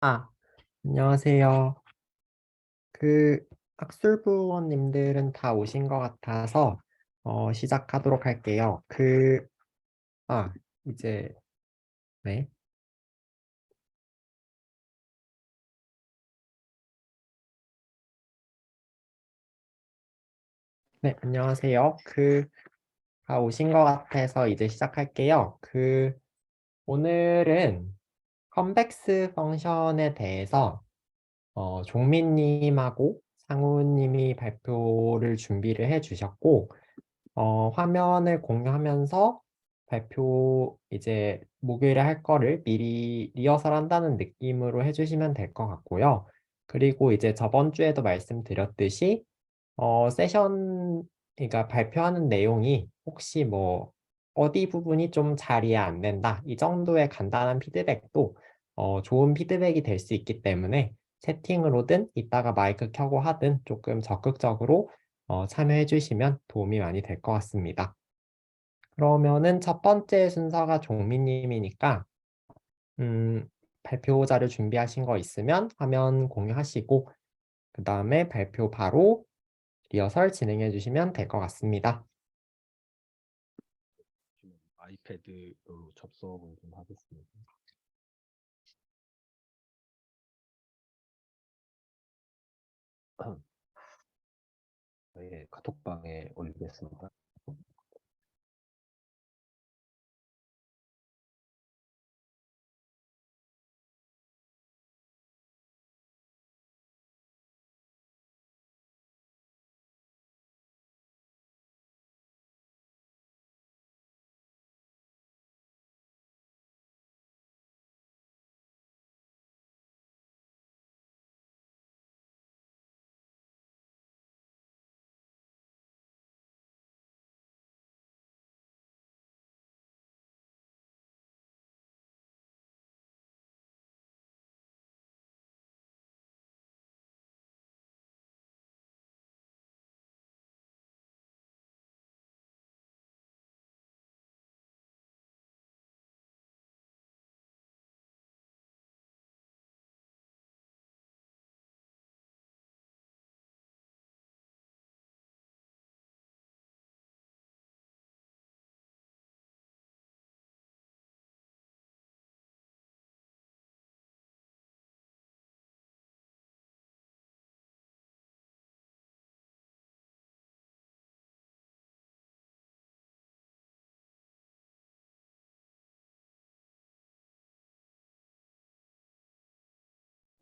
아, 안녕하세요. 그 학술부원님들은 다 오신 것 같아서 시작하도록 할게요. 아, 이제 네. 네, 안녕하세요. 다 오신 것 같아서 이제 시작할게요. 오늘은 컴백스 펑션에 대해서 종민님하고 상우님이 발표를 준비를 해주셨고 화면을 공유하면서 발표 이제 목요일에 할 거를 미리 리허설 한다는 느낌으로 해주시면 될 것 같고요. 그리고 이제 저번 주에도 말씀드렸듯이 그러니까 발표하는 내용이 혹시 뭐 어디 부분이 좀 잘 이해 안 된다. 이 정도의 간단한 피드백도 좋은 피드백이 될 수 있기 때문에 채팅으로든 이따가 마이크 켜고 하든 조금 적극적으로 참여해 주시면 도움이 많이 될 것 같습니다. 그러면은 첫 번째 순서가 종민님이니까 발표자를 준비하신 거 있으면 화면 공유하시고 그 다음에 발표 바로 리허설 진행해 주시면 될 것 같습니다. 아이패드로 접속을 좀 하겠습니다. 저희 카톡방에 올리겠습니다.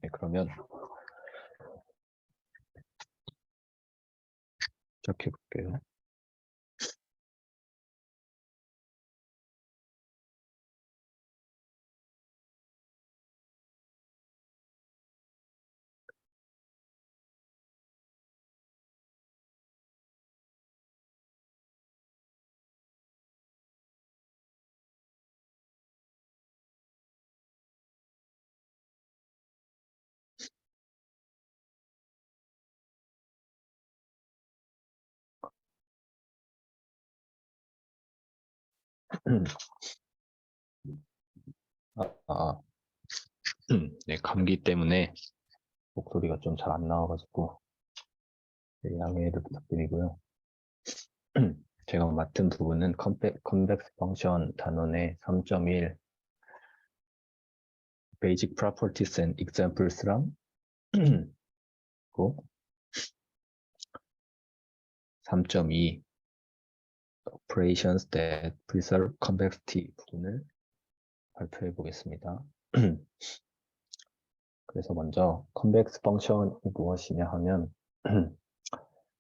네, 그러면 시작해 볼게요. 아, 아, 네, 감기 때문에 목소리가 좀 잘 안 나와가지고 네, 양해를 부탁드리고요. 제가 맡은 부분은 컨벡스 펑션 단원의 3.1 Basic Properties and Examples랑 그 3.2 Operations that Preserve Convexity 부분을 발표해 보겠습니다. 그래서 먼저 컨벡스 펑션이 무엇이냐 하면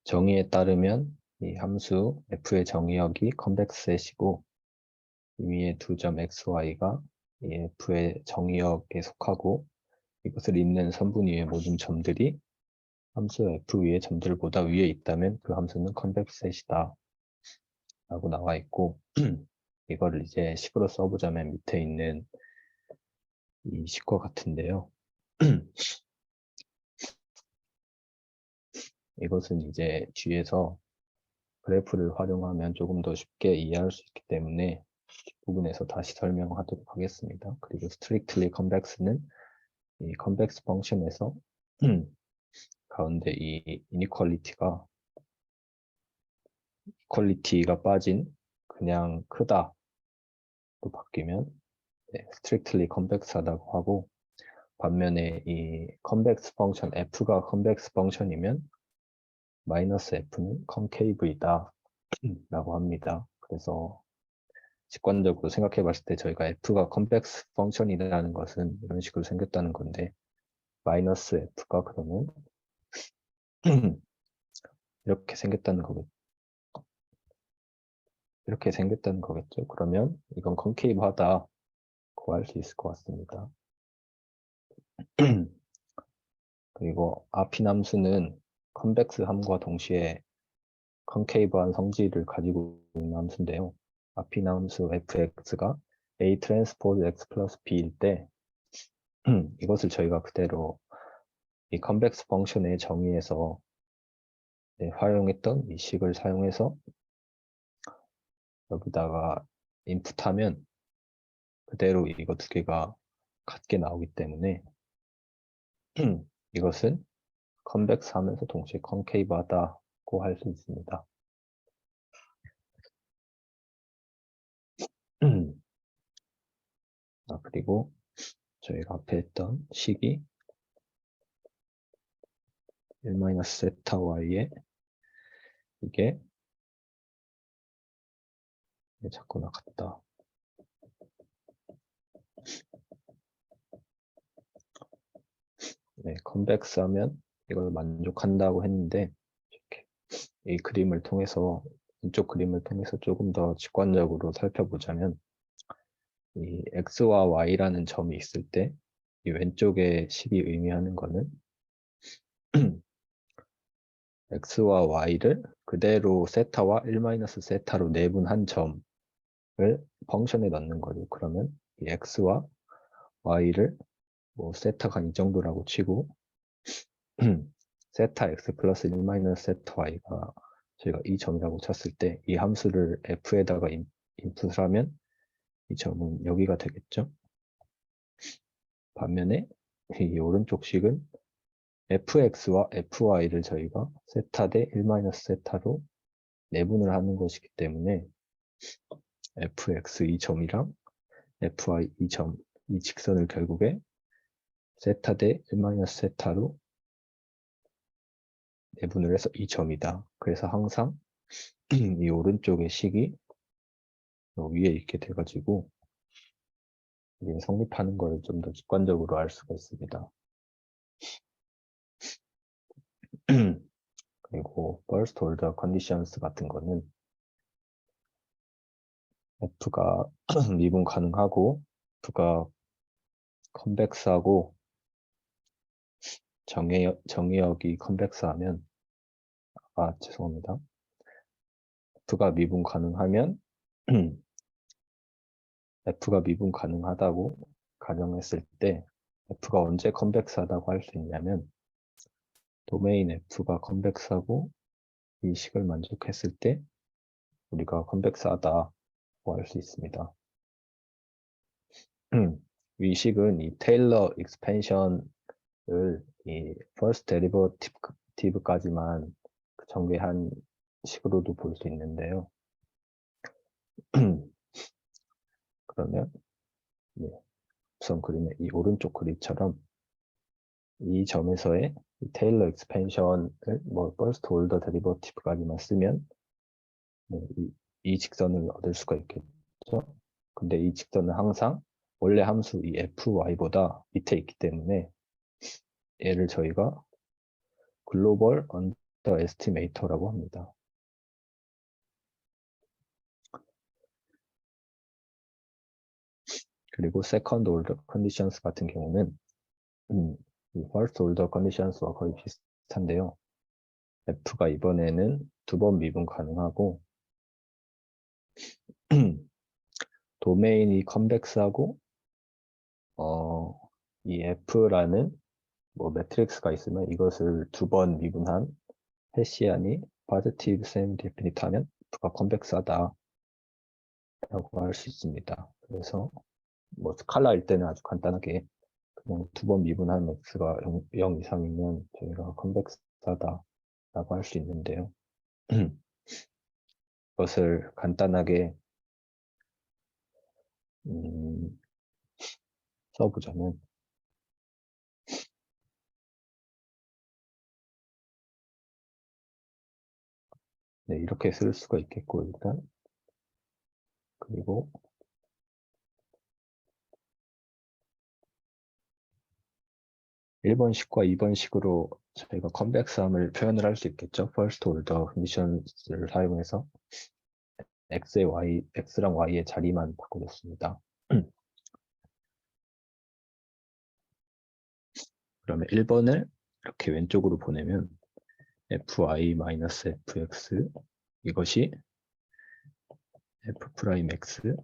정의에 따르면 이 함수 f의 정의역이 컨벡스이고 이 위에 두 점 xy가 이 f의 정의역에 속하고 이것을 잇는 선분 위의 모든 점들이 함수 f 위의 점들보다 위에 있다면 그 함수는 컨벡스이다 라고 나와 있고 이거를 이제 식으로 써보자면 밑에 있는 이 식과 같은데요. 이것은 이제 뒤에서 그래프를 활용하면 조금 더 쉽게 이해할 수 있기 때문에 부분에서 다시 설명하도록 하겠습니다. 그리고 strictly convex는 이 컨벡스 펑션에서 가운데 이 이니퀄리티가 퀄리티가 빠진 그냥 크다로 바뀌면 strictly convex하다고 하고, 반면에 이 컨벡스 펑션 f가 컨벡스 펑션이면 마이너스 f는 컨케이브이다 라고 합니다. 그래서 직관적으로 생각해 봤을 때 저희가 f가 컨벡스 펑션이라는 것은 이런 식으로 생겼다는 건데, 마이너스 f가 그러면 이렇게 생겼다는 거겠죠. 이렇게 생겼다는 거겠죠. 그러면 이건 컨케이브하다고 할 수 있을 것 같습니다. 그리고 앞인 함수는 컨벡스 함과 동시에 컨케이브한 성질을 가지고 있는 함수인데요. 앞인 함수 fx가 a 트랜스포즈 x 플러스 b일 때 이것을 저희가 그대로 이 컨벡스 펑션의 정의에서 활용했던 이 식을 사용해서 여기다가 인풋하면 그대로 이거 두 개가 같게 나오기 때문에 이것은 컨벡스 하면서 동시에 컨케이브 하다고 할 수 있습니다. 그리고 저희가 앞에 했던 식이 1-세타 y에 이게 자꾸 나갔다. 컨벡스 하면 이걸 만족한다고 했는데, 이렇게 이 그림을 통해서, 이쪽 그림을 통해서 조금 더 직관적으로 살펴보자면, 이 x와 y라는 점이 있을 때, 이 왼쪽에 식이 의미하는 거는 x와 y를 그대로 세타와 1-세타로 내분한 점을 펑션에 넣는 거죠. 그러면 이 x와 y를 뭐 세타가 이 정도라고 치고 세타 x 플러스 1-세타 y가 저희가 이 점이라고 쳤을 때 이 함수를 f에다가 인풋을 하면 이 점은 여기가 되겠죠. 반면에 이 오른쪽 식은 fx와 fy를 저희가 세타 대 1-세타로 내분을 하는 것이기 때문에 fx 이 점이랑 fy 이 점, 이 직선을 결국에 세타 대 1-세타로 내분을 해서 이 점이다. 그래서 항상 이 오른쪽의 식이 위에 있게 돼가지고 이게 성립하는 걸 좀 더 직관적으로 알 수가 있습니다. 그리고 first order conditions 같은 거는 f가 미분 가능하고 f가 컨벡스하고 정의역이 컨벡스하면 죄송합니다. f가 미분 가능하면 f가 미분 가능하다고 가정했을 때 f가 언제 컨벡스하다고 할 수 있냐면 도메인 f가 컨벡스하고 이 식을 만족했을 때 우리가 컨벡스하다고 할 수 있습니다. 이 식은 이 테일러 익스펜션을 이 first derivative까지만 전개한 식으로도 볼 수 있는데요. 그러면 우선 그림의 이 오른쪽 그림처럼 이 점에서의 테일러 익스펜션을 first order derivative까지만 쓰면 이 직선을 얻을 수가 있겠죠. 근데 이 직선은 항상 원래 함수 이 fy보다 밑에 있기 때문에 얘를 저희가 글로벌 언더 에스티메이터라고 합니다. 그리고 세컨드 올더 컨디션스 같은 경우는 이 퍼스트 올더 컨디션스와 거의 비슷한데요. f가 이번에는 2번 미분 가능하고 도메인이 컨벡스하고 이 f라는 매트릭스가 있으면 이것을 2번 미분한 헤시안이 파지티브 세미 데피니트하면 f가 컨벡스하다 라고 할 수 있습니다. 그래서 스칼라일 때는 아주 간단하게 두 번 미분한 x가 0 이상이면 저희가 컨벡스하다라고 할 수 있는데요. 이것을 간단하게 써보자면 네, 이렇게 쓸 수가 있겠고 일단 그리고 1번식과 2번식으로 저희가 컨벡스함을 표현을 할 수 있겠죠. First order conditions를 사용해서 x랑 y의 자리만 바꿔줬습니다. 그러면 1번을 이렇게 왼쪽으로 보내면 fy-fx 이것이 f'x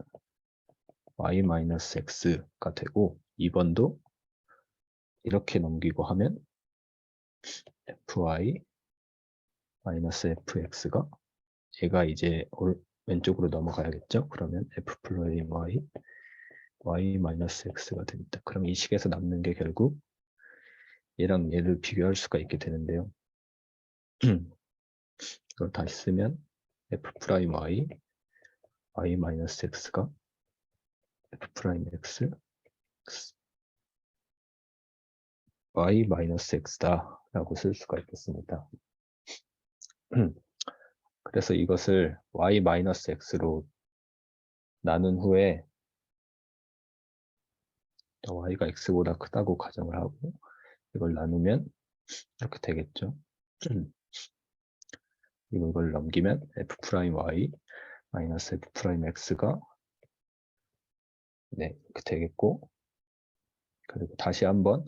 y-x가 되고 2번도 이렇게 넘기고 하면 fy-fx가 얘가 이제 왼쪽으로 넘어가야겠죠. 그러면 f'-y y-x가 됩니다. 그럼 이 식에서 남는 게 결국 얘랑 얘를 비교할 수가 있게 되는데요. 이걸 다시 쓰면 f'-y y-x가 f'-x y-x다 라고 쓸 수가 있겠습니다. 그래서 이것을 y-x로 나눈 후에 y가 x보다 크다고 가정을 하고 이걸 나누면 이렇게 되겠죠. 그리고 이걸 넘기면 f'y f'x가 네, 이렇게 되겠고 그리고 다시 한번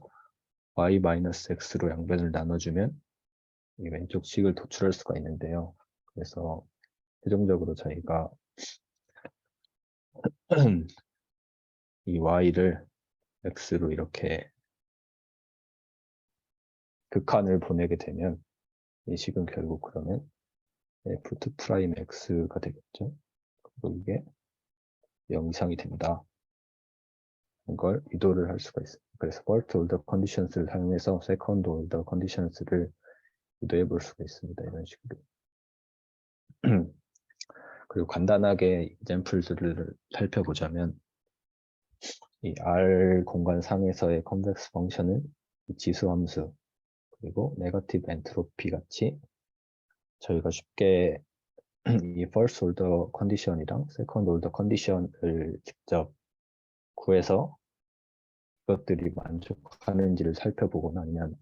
y-x로 양변을 나눠주면 이 왼쪽 식을 도출할 수가 있는데요. 그래서 최종적으로 저희가 이 y를 x로 이렇게 극한을 보내게 되면 이 식은 결국 그러면 f'(x가) 되겠죠. 그리고 이게 0 이상이 된다. 이걸 유도를 할 수가 있습니다. 그래서 first order conditions를 사용해서 second order conditions를 유도해 볼 수가 있습니다. 이런 식으로. 그리고 간단하게 example들을 살펴보자면 이 R 공간 상에서의 convex 펑션은 지수함수 그리고 네거티브 엔트로피 같이 저희가 쉽게 이 first order condition이랑 second order condition을 직접 구해서 이것들이 만족하는지를 살펴보거나 아니면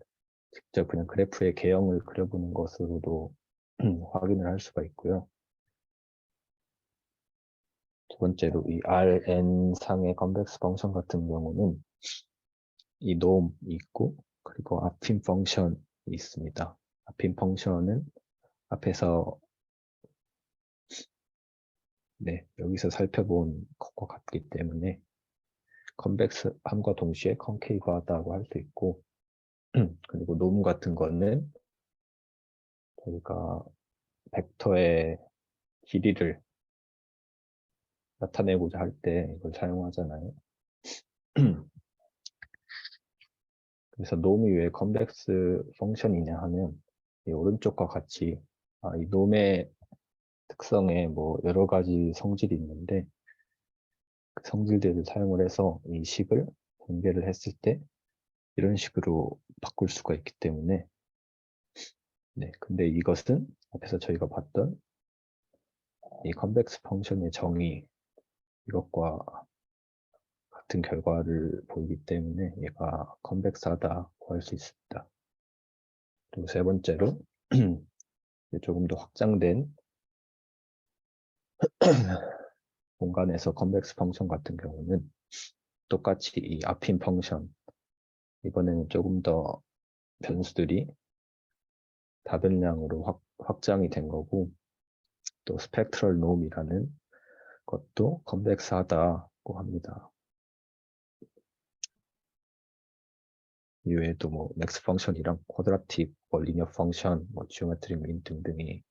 직접 그냥 그래프의 개형을 그려보는 것으로도 확인을 할 수가 있고요. 두 번째로 이 Rn 상의 컨벡스 펑션 같은 경우는 이 놈이 있고 그리고 앞인 펑션이 있습니다. 앞인 펑션은 앞에서 네, 여기서 살펴본 것과 같기 때문에 컨벡스함과 동시에 컨케이브하다고 할 수 있고 그리고 놈 같은 거는 저희가 벡터의 길이를 나타내고자 할 때 이걸 사용하잖아요. 그래서 놈이 왜 컨벡스 펑션이냐 하면 이 오른쪽과 같이 이 놈의 특성에 뭐 여러 가지 성질이 있는데 그 성질들을 사용을 해서 이 식을 분배를 했을 때 이런 식으로 바꿀 수가 있기 때문에 네, 근데 이것은 앞에서 저희가 봤던 이 컨벡스 펑션의 정의 이것과 같은 결과를 보이기 때문에 얘가 컨벡스하다고 할 수 있습니다. 그리고 세 번째로 조금 더 확장된 공간에서 컨벡스 펑션 같은 경우는 똑같이 이 앞인 펑션 이번에는 조금 더 변수들이 다변량으로 확장이 된 거고 또 스펙트럴 놈이라는 것도 컨벡스하다고 합니다. 이외에도 뭐 맥스 펑션이랑 쿼드라틱, 리니어 펑션, 지오메트릭 민 등등이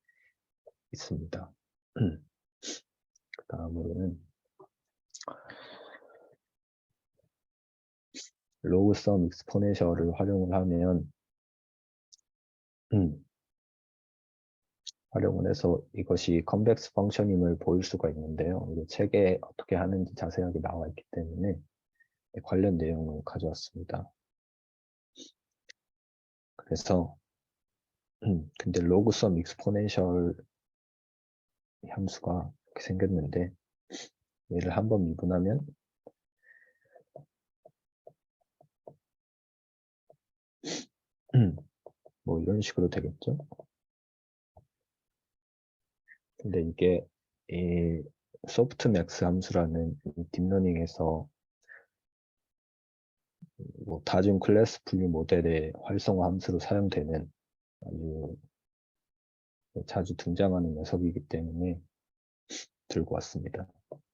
있습니다. 그 다음으로는 로그 썸 익스포넨셜을 활용을 하면 활용을 해서 이것이 컨벡스 펑션임을 보일 수가 있는데요. 이거 책에 어떻게 하는지 자세하게 나와 있기 때문에 관련 내용을 가져왔습니다. 그래서 근데 로그 썸 익스포넨셜 함수가 이렇게 생겼는데 얘를 한번 미분하면 뭐 이런 식으로 되겠죠. 근데 이게 이 소프트맥스 함수라는 딥러닝에서 뭐 다중 클래스 분류 모델의 활성화 함수로 사용되는 아주 자주 등장하는 녀석이기 때문에 들고 왔습니다.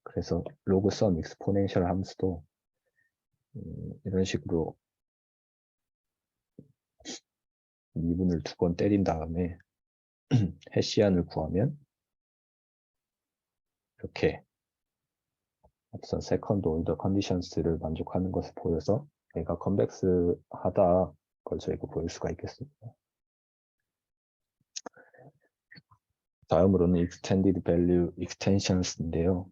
그래서 로그 썸 익스포넨셜 함수도 이런 식으로 미분을 2번 때린 다음에 해시안을 구하면 이렇게 앞선 세컨드 오더 컨디션스를 만족하는 것을 보여서 얘가 컨벡스하다 걸 저희가 보일 수가 있겠습니다. 다음으로는 extended value extensions인데요.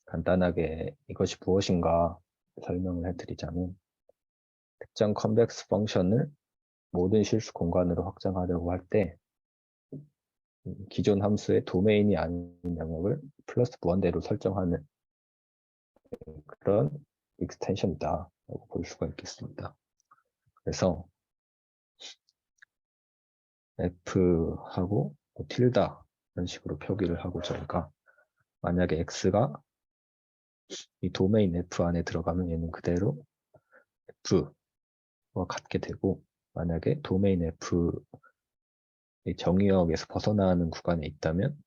간단하게 이것이 무엇인가 설명을 해드리자면 특정 컨벡스 펑션을 모든 실수 공간으로 확장하려고 할 때 기존 함수의 도메인이 아닌 영역을 플러스 무한대로 설정하는 그런 익스텐션이다 라고 볼 수가 있겠습니다. 그래서 f하고 틸다 이런 식으로 표기를 하고 저희가 만약에 x가 이 도메인 f 안에 들어가면 얘는 그대로 f와 같게 되고 만약에 도메인 f 정의역에서 벗어나는 구간에 있다면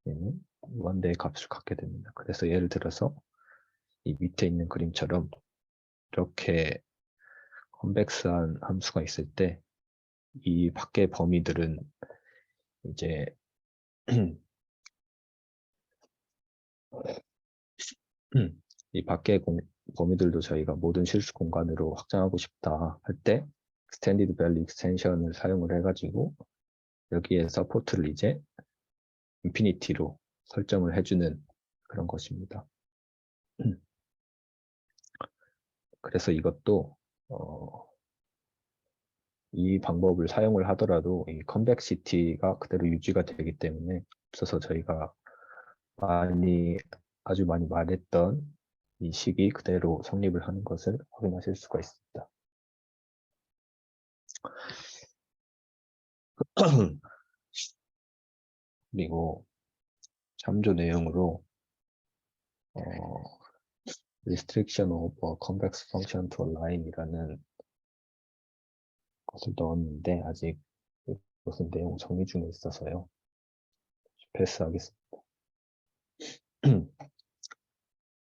얘는 무한대의 값을 갖게 됩니다. 그래서 예를 들어서 이 밑에 있는 그림처럼 이렇게 컨벡스한 함수가 있을 때 이 밖의 범위들은 이제 이 밖의 범위들도 저희가 모든 실수 공간으로 확장하고 싶다 할 때 extended value extension을 사용을 해가지고 여기에 서포트를 이제 인피니티로 설정을 해주는 그런 것입니다. 그래서 이것도 이 방법을 사용을 하더라도 이 컨벡시티가 그대로 유지가 되기 때문에 앞서서 저희가 아주 많이 말했던 이 식이 그대로 성립을 하는 것을 확인하실 수가 있습니다. 그리고 참조 내용으로 restriction of a convex function to a line이라는 것을 넣었는데 아직 무슨 내용 정리 중에 있어서요. 패스하겠습니다.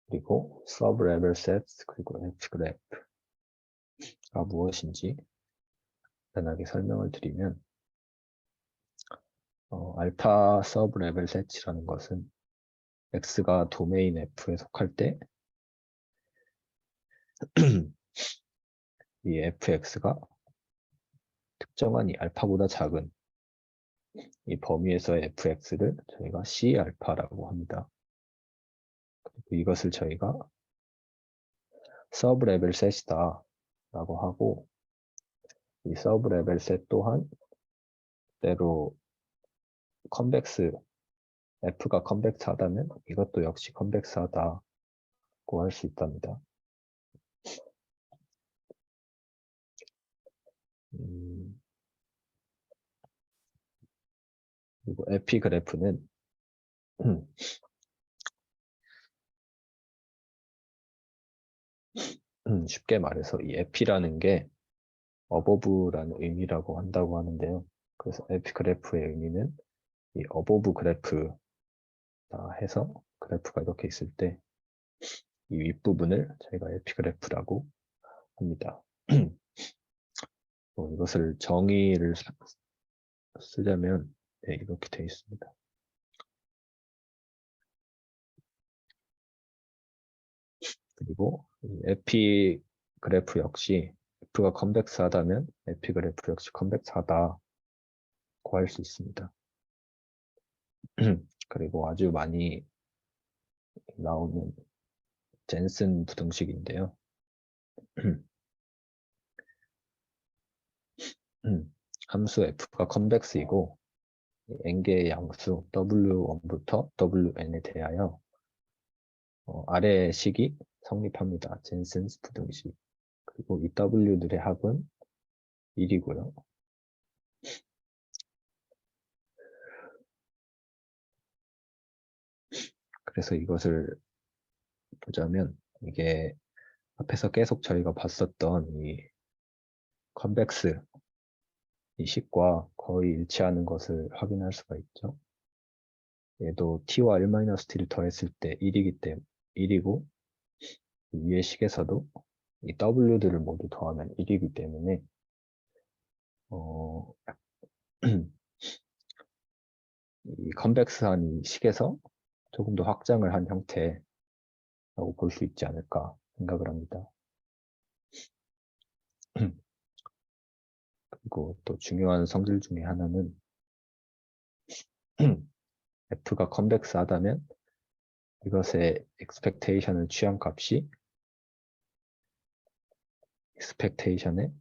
그리고 sub-level sets 그리고 fgraph가 무엇인지 간단하게 설명을 드리면 알파 sub-level set이라는 것은 x가 도메인 f에 속할 때 이 fx가 특정한 이 알파보다 작은 이 범위에서의 fx를 저희가 c 알파라고 합니다. 그리고 이것을 저희가 서브 레벨 셋이다 라고 하고 이 서브 레벨 셋 또한 때로 컨벡스 f가 컨벡스하다면 이것도 역시 컨벡스하다고 할 수 있답니다. 그리고 에피 그래프는 쉽게 말해서 이 에피라는 게 어버브라는 의미라고 한다고 하는데요. 그래서 에피 그래프의 의미는 이 어버브 그래프다 해서 그래프가 이렇게 있을 때 이 윗부분을 저희가 에피 그래프라고 합니다. 이것을 정의를 쓰자면 네, 이렇게 되어 있습니다. 그리고 이 에피 그래프 역시 F가 컨벡스하다면 에피 그래프 역시 컨벡스하다 구할 수 있습니다. 그리고 아주 많이 나오는 젠슨 부등식인데요. 함수 F가 컨벡스이고 n개의 양수 W1부터 Wn에 대하여 아래의 식이 성립합니다. 젠슨스 부등식. 그리고 이 W들의 합은 1이고요. 그래서 이것을 보자면 이게 앞에서 계속 저희가 봤었던 이 컨벡스 이 식과 거의 일치하는 것을 확인할 수가 있죠. 얘도 t와 1-t를 더했을 때 1이기 때문에 1이고 위의 식에서도 이 w들을 모두 더하면 1이기 때문에 이 컨벡스한 이 식에서 조금 더 확장을 한 형태라고 볼 수 있지 않을까 생각을 합니다. 그리고 또 중요한 성질 중에 하나는 F가 컨벡스하다면 이것의 expectation을 취한 값이 expectation의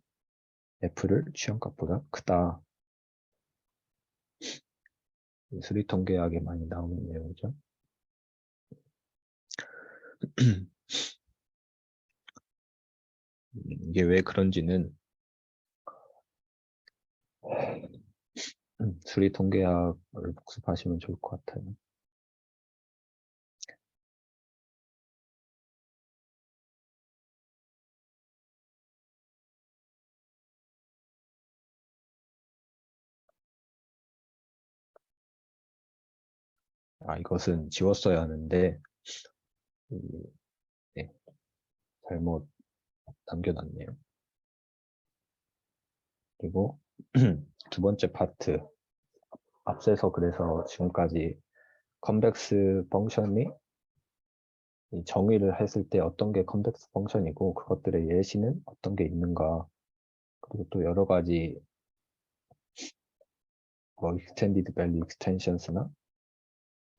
F를 취한 값보다 크다. 수리통계학에 많이 나오는 내용이죠. 이게 왜 그런지는 수리통계학을 복습하시면 좋을 것 같아요. 이것은 지웠어야 하는데 네, 잘못 남겨놨네요. 그리고 두 번째 파트 앞서서 그래서 지금까지 컨벡스 펑션이 정의를 했을 때 어떤 게 컨벡스 펑션이고 그것들의 예시는 어떤 게 있는가 그리고 또 여러 가지 extended value extensions나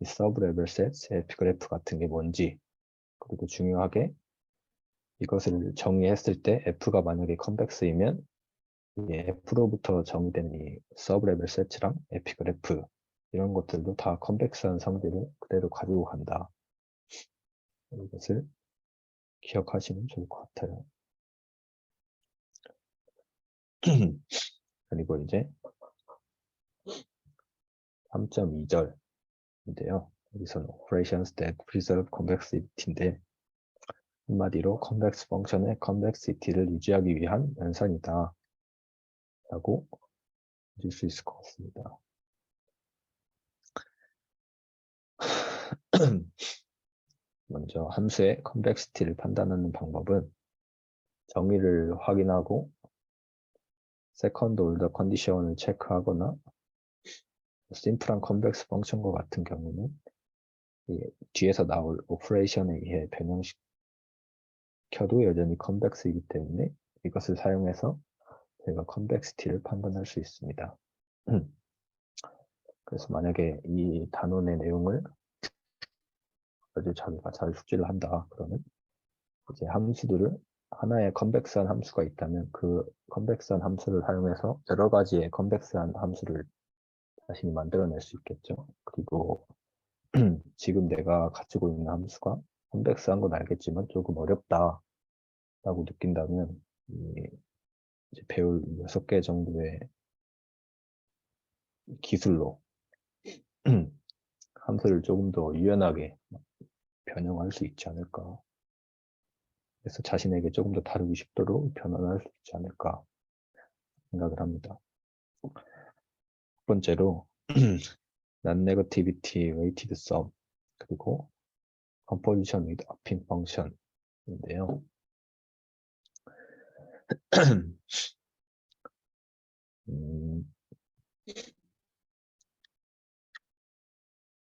서브레벨 셋, 에피그래프 같은 게 뭔지 그리고 중요하게 이것을 정의했을 때 F가 만약에 컨벡스이면 이 F로부터 정의된 이 서브레벨 세트랑 에피그래프 이런 것들도 다 컨벡스한 성질을 그대로 가지고 간다. 이것을 기억하시면 좋을 것 같아요. 그리고 이제 3.2절인데요. 여기서는 operations that preserve convexity인데 한마디로 convex 펑션의 convexity를 유지하기 위한 연산이다 라고 볼 수 있을 것 같습니다. 먼저 함수의 컨벡시티를 판단하는 방법은 정의를 확인하고 세컨드 올더 컨디션을 체크하거나 심플한 컨벡스 펑션과 같은 경우는 뒤에서 나올 오퍼레이션에 의해 변형시켜도 여전히 컨벡스이기 때문에 이것을 사용해서 저희가 컨벡시티를 판단할 수 있습니다. 그래서 만약에 이 단원의 내용을 아주 자기가 잘 숙지를 한다 그러면 이제 함수들을 하나의 컨벡스한 함수가 있다면 그 컨벡스한 함수를 사용해서 여러 가지의 컨벡스한 함수를 자신이 만들어낼 수 있겠죠. 그리고 지금 내가 가지고 있는 함수가 컨벡스한 건 알겠지만 조금 어렵다 라고 느낀다면 이제 배울 6개 정도의 기술로 함수를 조금 더 유연하게 변형할 수 있지 않을까. 그래서 자신에게 조금 더 다루기 쉽도록 변환할 수 있지 않을까 생각을 합니다. 첫 번째로 non-negativity weighted sum 그리고 composition with apping function인데요.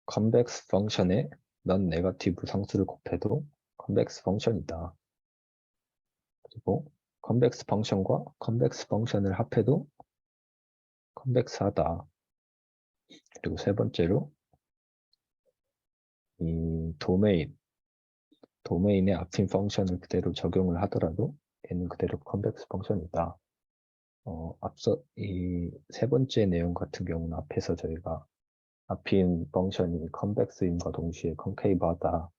컨벡스 펑션에 non-네거티브 상수를 곱해도 컨벡스 펑션이다. 그리고 컨벡스 펑션과 컨벡스 펑션을 합해도 컨벡스하다. 그리고 세 번째로 이 도메인의 앞인 펑션을 그대로 적용을 하더라도 얘는 그대로 컨벡스 펑션이다. 앞서 이 세 번째 내용 같은 경우는 앞에서 저희가 앞인 펑션이 컨벡스임과 동시에 컨케이브하다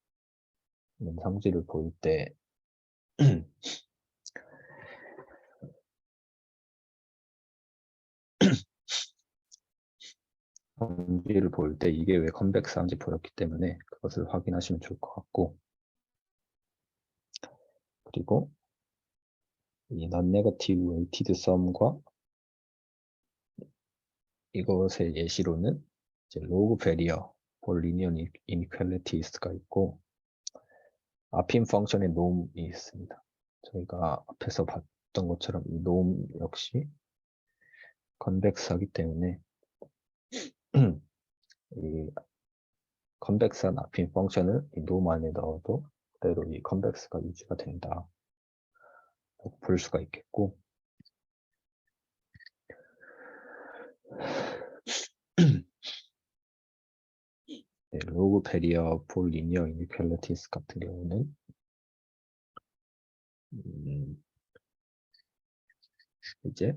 는 성질을 보일 때 성질을 보일 때 이게 왜 컨벡스한지 보였기 때문에 그것을 확인하시면 좋을 것 같고, 그리고 이 non-negative weighted sum과 이것의 예시로는 이제 log barrier for linear inequalities가 있고 앞인 펑션의 놈이 있습니다. 저희가 앞에서 봤던 것처럼 이 놈 역시 컨벡스하기 때문에 이 컨벡스한 앞인 펑션을 이 놈 안에 넣어도 그대로 이 컨벡스가 유지가 된다 볼 수가 있겠고, 네, 로그 베리어 볼 리니어 이니퀄리티스 같은 경우는 이제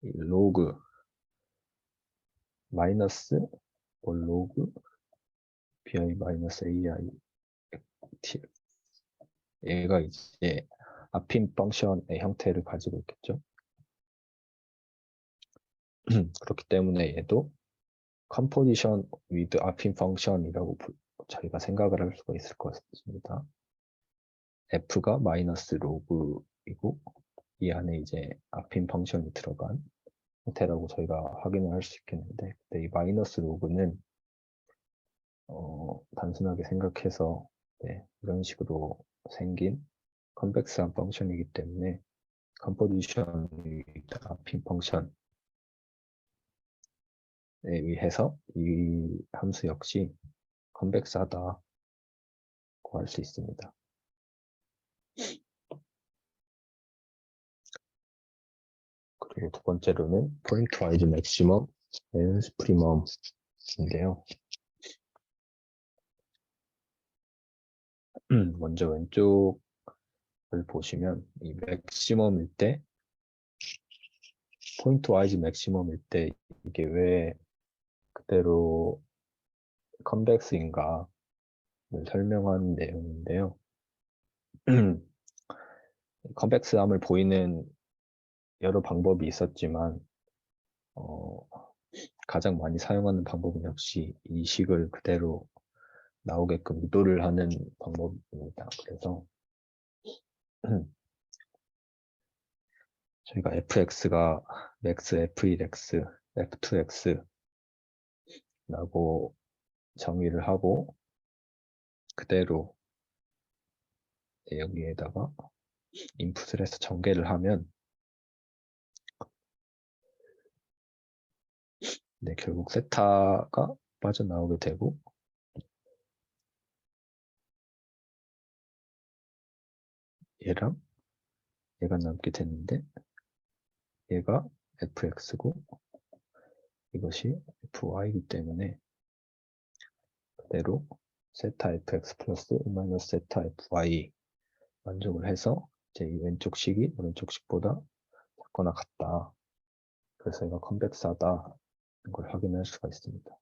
이 로그 마이너스 볼 로그 bi 마이너스 ai t 얘가 이제 앞인 펑션의 형태를 가지고 있겠죠. 그렇기 때문에 얘도 컴포지션 위드 앞인 펑션이라고 저희가 생각을 할 수가 있을 것 같습니다. f가 마이너스 로그이고 이 안에 이제 앞인 펑션이 들어간 형태라고 저희가 확인을 할 수 있겠는데, 이 마이너스 로그는 단순하게 생각해서 이런 식으로 생긴 컨벡스한 펑션이기 때문에 컴포지션 위드 앞인 펑션에 의해서 이 함수 역시 컨벡스하다고 할 수 있습니다. 그리고 두 번째로는 포인트 와이즈 맥시멈 앤 스프리멈인데요. 먼저 왼쪽을 보시면 이 맥시멈일 때 포인트 와이즈 맥시멈일 때 이게 왜 그대로 컨벡스인가를 설명한 내용인데요. 컨벡스함을 보이는 여러 방법이 있었지만 가장 많이 사용하는 방법은 역시 이 식을 그대로 나오게끔 유도를 하는 방법입니다. 그래서 저희가 fx가 max f1x, f2x 라고 정의를 하고 그대로 여기에다가 인풋을 해서 전개를 하면 결국 세타가 빠져나오게 되고 얘랑 얘가 남게 되는데 얘가 fx고 이것이 fy이기 때문에 그대로 세타 fx 플러스 마이너스 세타 fy 만족을 해서 이제 이 왼쪽 식이 오른쪽 식보다 작거나 같다. 그래서 얘가 컨벡스하다 걸 확인할 수가 있습니다.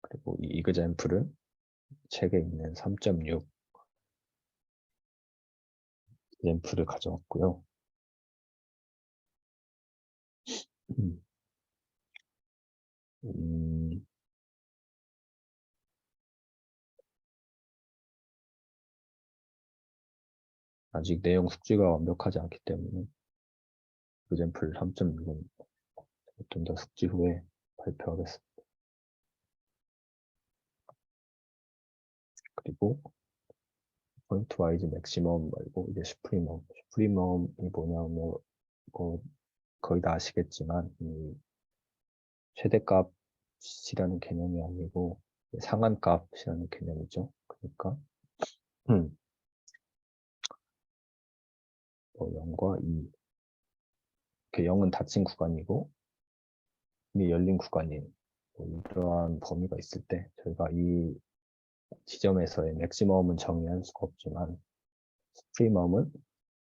그리고 이 이그젬플은 책에 있는 3.6 젬플을 가져왔고요. 아직 내용 숙지가 완벽하지 않기 때문에 이그젬플 3.6은 좀 더 숙지 후에 발표하겠습니다. 그리고 포인트 와이즈 맥시멈 말고 이제 슈프리멈이 뭐냐면 거의 다 아시겠지만 이 최대값이라는 개념이 아니고 상한값이라는 개념이죠. 그러니까 뭐 0과 2 이렇게 0은 닫힌 구간이고 2이 열린 구간이에요. 뭐 이러한 범위가 있을 때 저희가 이 지점에서의 맥시멈은 정의할 수가 없지만 슈프리멈은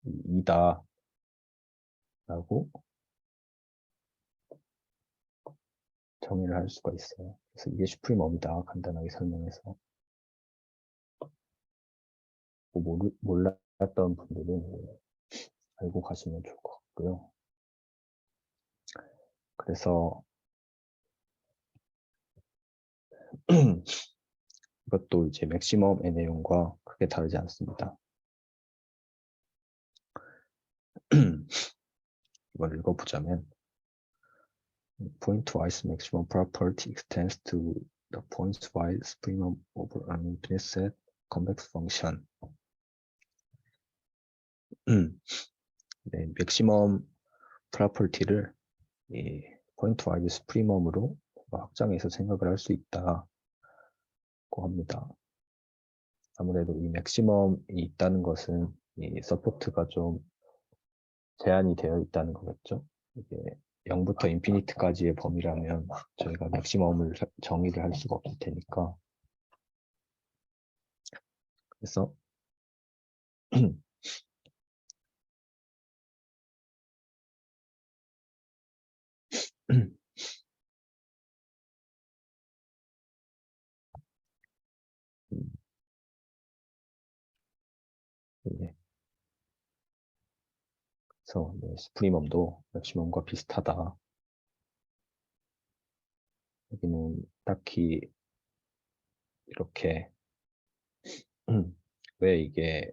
2다 라고 정의를 할 수가 있어요. 그래서 이게 슈프리멈이다 간단하게 설명해서 뭐 몰랐던 분들은 알고 가시면 좋을 것 같고요. 그래서 이것도 이제 맥시멈의 내용과 크게 다르지 않습니다. 이걸 읽어보자면 Point-wise maximum property extends to the points-wise supremum over an infinite set convex function. 네, 맥시멈 프로퍼티를 이 포인트와이즈 수프리멈으로 확장해서 생각을 할 수 있다고 합니다. 아무래도 이 맥시멈이 있다는 것은 이 서포트가 좀 제한이 되어 있다는 거겠죠. 이게 0부터 인피니트까지의 범위라면 저희가 맥시멈을 정의를 할 수가 없을 테니까. 그래서 네. 그래서 스프리멈도 맥시멈과 비슷하다. 여기는 딱히 이렇게 왜 이게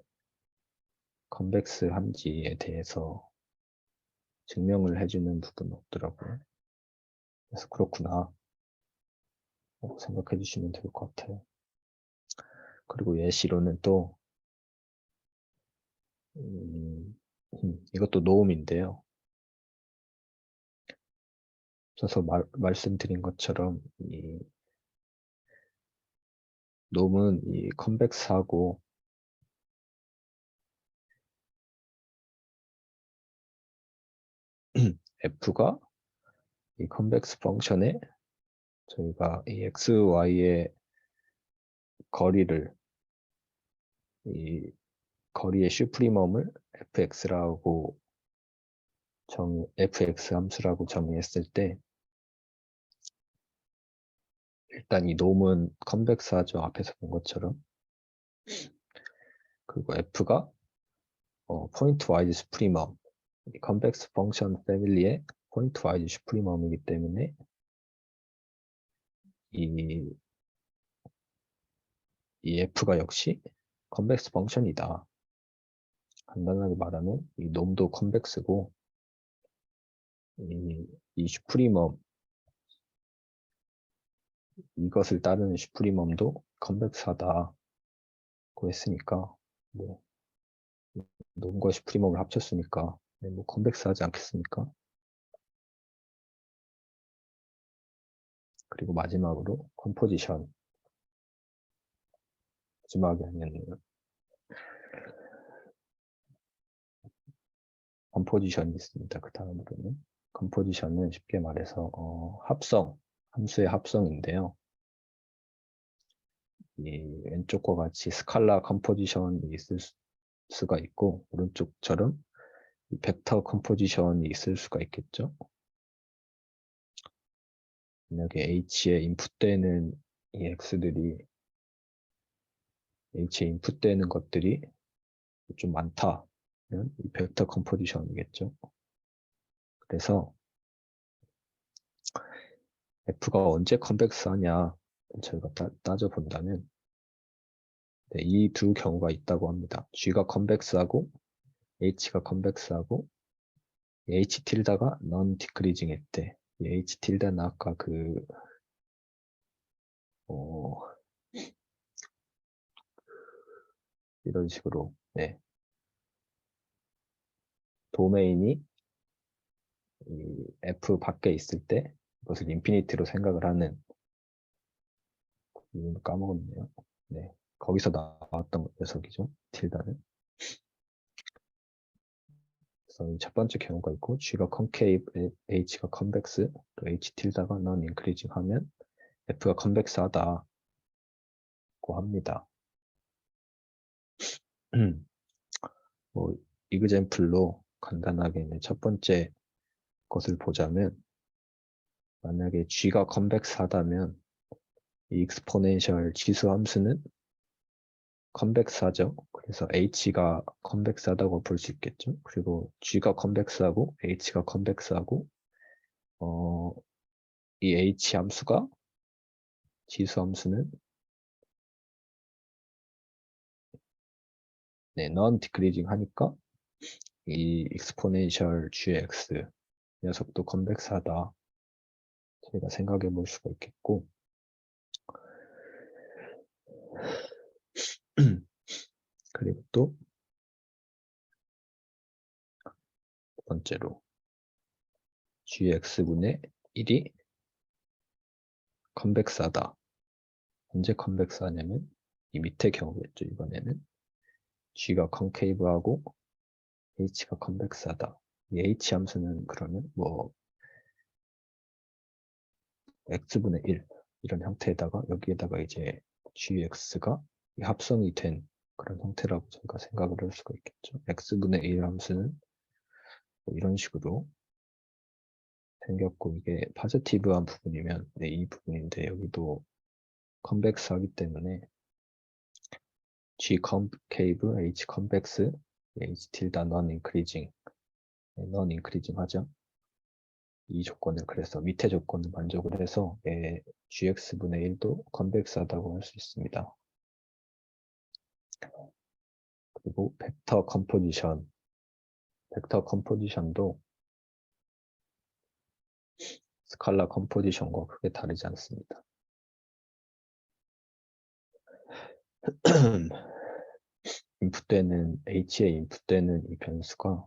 컨벡스 한지에 대해서 증명을 해주는 부분은 없더라고요. 그래서 그렇구나 생각해 주시면 될 것 같아요. 그리고 예시로는 또 이것도 노음인데요. 앞서서 말씀드린 것처럼 이 노음은 이 컨벡스하고 f가 이 컨벡스 펑션에 저희가 이 x, y의 거리를 이 거리의 슈프리멈을 fx라고 fx 함수라고 정의했을 때 일단 이 놈은 컨벡스하죠. 앞에서 본 것처럼. 그리고 f가 포인트 와이즈 슈프리멈 컨벡스 펑션 패밀리의 포인트 와이즈 슈프리멈이기 때문에 이 f가 역시 컨벡스 펑션이다. 간단하게 말하면 이 놈도 컨벡스고 이 슈프리멈 이것을 따르는 슈프리멈도 컨벡스하다고 했으니까 뭐 놈과 슈프리멈을 합쳤으니까 뭐 컨벡스하지 않겠습니까? 그리고 마지막으로 컴포지션 마지막에 하면 컴포지션이 있습니다. 그 다음으로는 컴포지션은 쉽게 말해서 합성, 함수의 합성인데요. 이 왼쪽과 같이 스칼라 컴포지션이 있을 수가 있고 오른쪽처럼 이 벡터 컴포지션이 있을 수가 있겠죠. 만약에 H에 인풋되는 이 X들이 H에 인풋되는 것들이 좀 많다면 이 벡터 컴포지션이겠죠. 그래서 F가 언제 컨벡스하냐 저희가 따져본다면 네, 이 두 경우가 있다고 합니다. G가 컨벡스하고 H가 컨벡스하고 H 틸다가 non decreasing 했대. H 틸다는 아까 이런 식으로 네. 도메인이 이 F 밖에 있을 때 이것을 인피니티로 생각을 하는 이름을 까먹었네요. 네, 거기서 나왔던 녀석이죠. 틸다는. 그래서 첫 번째 경우가 있고 G가 concave, H가 convex, 또 H 틸다가 non-increasing 하면 F가 convex하다고 합니다. 뭐 이그젬플로 간단하게 첫 번째 것을 보자면 만약에 G가 convex하다면 이 exponential 지수 함수는 convex하죠. 그래서 H가 convex하다고 볼 수 있겠죠. 그리고 G가 convex하고 H가 convex하고 이 H 함수가 지수 함수는 non-decreasing 하니까 이 exponential gx 녀석도 convex하다. 저희가 생각해 볼 수가 있겠고 그리고 또 두 번째로 gx분의 1이 convex하다. 언제 convex하냐면 이 밑에 경우겠죠. 이번에는 g가 concave하고 h가 convex하다. 이 h 함수는 그러면 뭐 x분의 1 이런 형태에다가 여기에다가 이제 gx가 합성이 된 그런 형태라고 저희가 생각을 할 수가 있겠죠. x분의 1 함수는 뭐 이런 식으로 생겼고 이게 파지티브한 부분이면 이 부분인데 여기도 컨벡스하기 때문에 g concave, h convex, h tilde non increasing, non increasing 하죠. 이 조건을 그래서 밑에 조건을 만족을 해서 gx분의 1도 컨벡스하다고 할 수 있습니다. 그리고 벡터 컴포지션도 스칼라 컴포지션과 크게 다르지 않습니다. 인풋되는 H에 인풋되는 이 변수가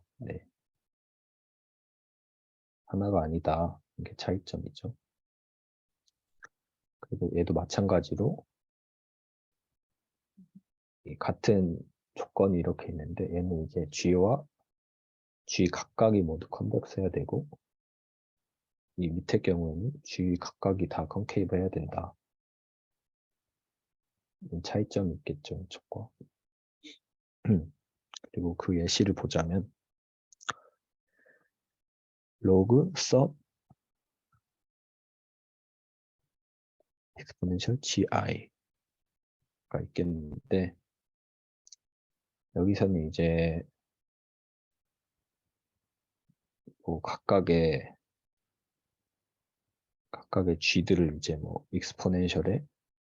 하나가 아니다. 이게 차이점이죠. 그리고 얘도 마찬가지로 같은 조건이 이렇게 있는데 얘는 이제 G와 G 각각이 모두 컨벡스해야 되고 이 밑에 경우에는 G 각각이 다 컨케이브 해야 된다. 차이점이 있겠죠. 이쪽과. 그리고 그 예시를 보자면 로그 sub exponential gi가 있겠는데 여기서는 이제 뭐 각각의 g들을 이제 뭐 exponential에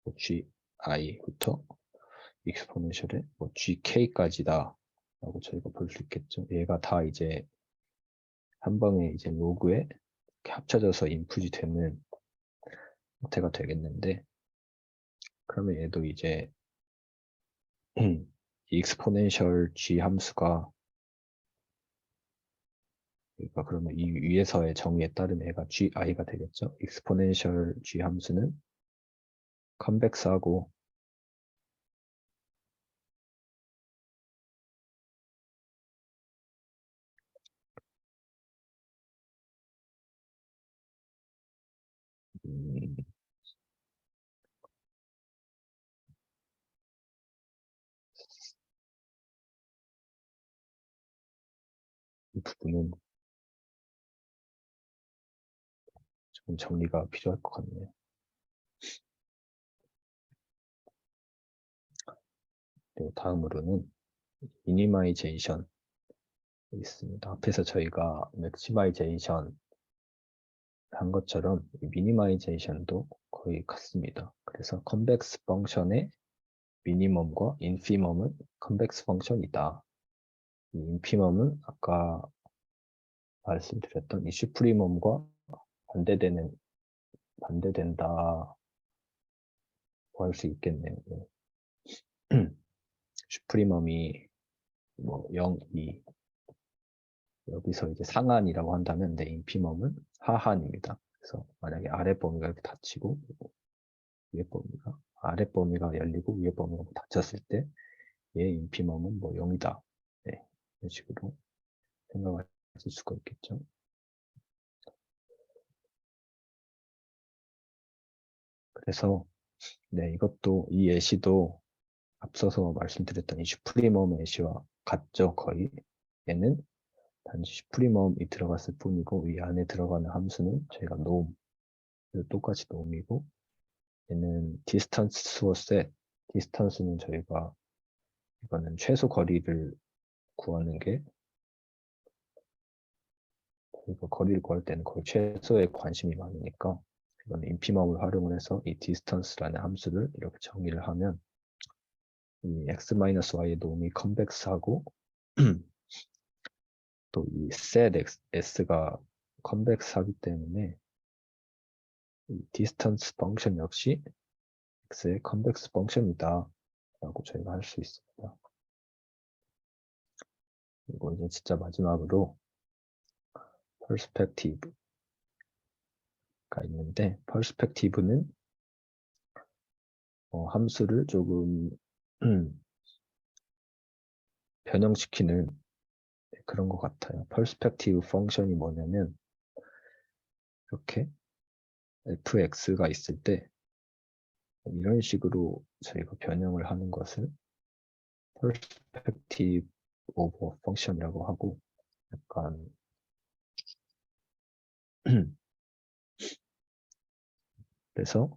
뭐 gi부터 exponential에 뭐 gk까지다 라고 저희가 볼 수 있겠죠. 얘가 다 이제 한 방에 이제 로그에 합쳐져서 인풋이 되는 형태가 되겠는데 그러면 얘도 이제 이 exponential g 함수가 그러니까 그러면 이 위에서의 정의에 따르면 얘가 gi가 되겠죠. exponential g 함수는 컨벡스하고 이 부분은 좀 정리가 필요할 것 같네요. 그리고 다음으로는 미니마이제이션 있습니다. 앞에서 저희가 맥시마이제이션 한 것처럼 미니마이제이션도 거의 같습니다. 그래서 컨벡스 펑션의 미니멈과 인피멈은 컨벡스 펑션이다. 이 인피멈은 아까 말씀드렸던 이 슈프리멈과 반대된다고 할 수 있겠네요. 슈프리멈이 뭐 0, 2 여기서 이제 상한이라고 한다면 인피멈은 하한입니다. 그래서 만약에 아래 범위가 이렇게 닫히고 위에 범위가 아래 범위가 열리고 위에 범위가 뭐 닫혔을 때 얘의 인피멈은 뭐 0이다. 네, 이런 식으로 생각하실 수가 있겠죠. 그래서 네, 이것도 이 예시도 앞서서 말씀드렸던 이 슈프리멈 예시와 같죠, 거의. 얘는 단지 슈프리멈이 들어갔을 뿐이고 이 안에 들어가는 함수는 저희가 놈, 똑같이 놈이고 얘는 디스턴스와 셋, 디스턴스는 저희가 이거는 최소 거리를 구하는 게 저희가 거리를 구할 때는 거의 최소에 관심이 많으니까 이거는 인피멈을 활용을 해서 이 디스턴스라는 함수를 이렇게 정의를 하면 이 x-y의 놈이 컨벡스하고 또 이 set s가 컨벡스하기 때문에 이 디스턴스 펑션 역시 x의 컨벡스 펑션이다 라고 저희가 할 수 있습니다. 그리고 이제 진짜 마지막으로 퍼스펙티브가 있는데 퍼스펙티브는 함수를 조금 변형시키는 그런 것 같아요. 퍼스펙티브 펑션이 뭐냐면 이렇게 fx가 있을 때 이런 식으로 저희가 변형을 하는 것을 perspective over function이라고 하고 약간 그래서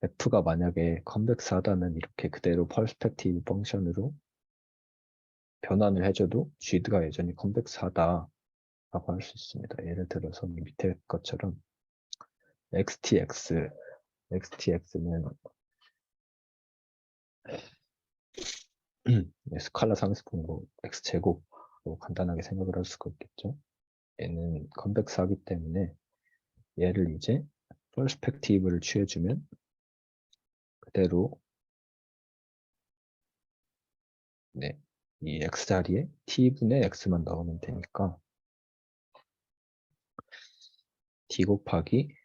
f가 만약에 컨벡스하다면 이렇게 그대로 perspective function으로 변환을 해줘도 g가 여전히 컨벡스하다라고 할 수 있습니다. 예를 들어서 밑에 것처럼 xtx는 스칼라 상수분 뭐 x제곱으로 간단하게 생각을 할 수가 있겠죠. 얘는 컨벡스하기 때문에 얘를 이제 퍼스펙티브를 취해주면 그대로 네, 이 x 자리에 t분의 x만 넣으면 되니까 t 곱하기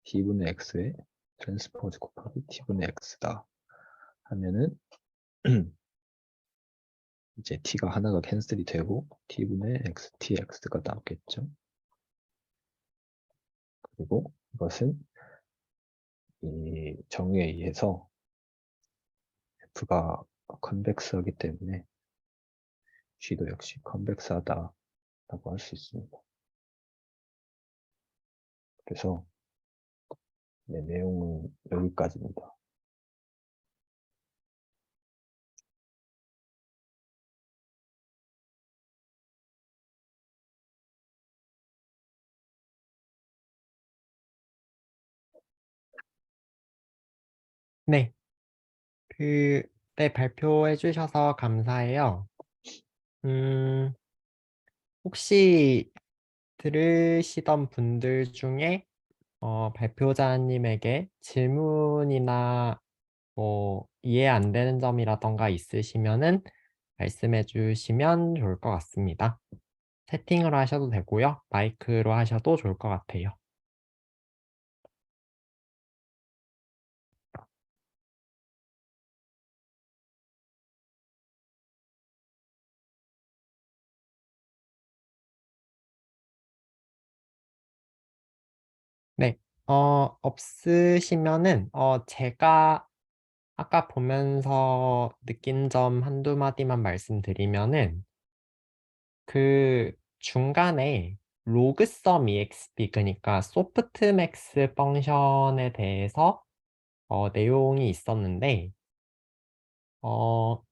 t분의 x에 트랜스포즈 곱하기 t분의 x다 하면은 이제 t가 하나가 캔슬이 되고 t분의 x, tx가 나오겠죠. 그리고 이것은 이 정의에 의해서 f가 컨벡스하기 때문에 g도 역시 컨벡스하다라고 할 수 있습니다. 그래서 네, 내용은 여기까지입니다. 네, 네, 발표해 주셔서 감사해요. 음, 혹시 들으시던 분들 중에 발표자님에게 질문이나 뭐 이해 안 되는 점이라던가 있으시면은 말씀해 주시면 좋을 것 같습니다. 채팅으로 하셔도 되고요. 마이크로 하셔도 좋을 것 같아요. 네, 없으시면은 제가 아까 보면서 느낀 점 한두 마디만 말씀드리면은 그 중간에 로그썸 exp 그러니까 소프트맥스 펑션에 대해서 내용이 있었는데 어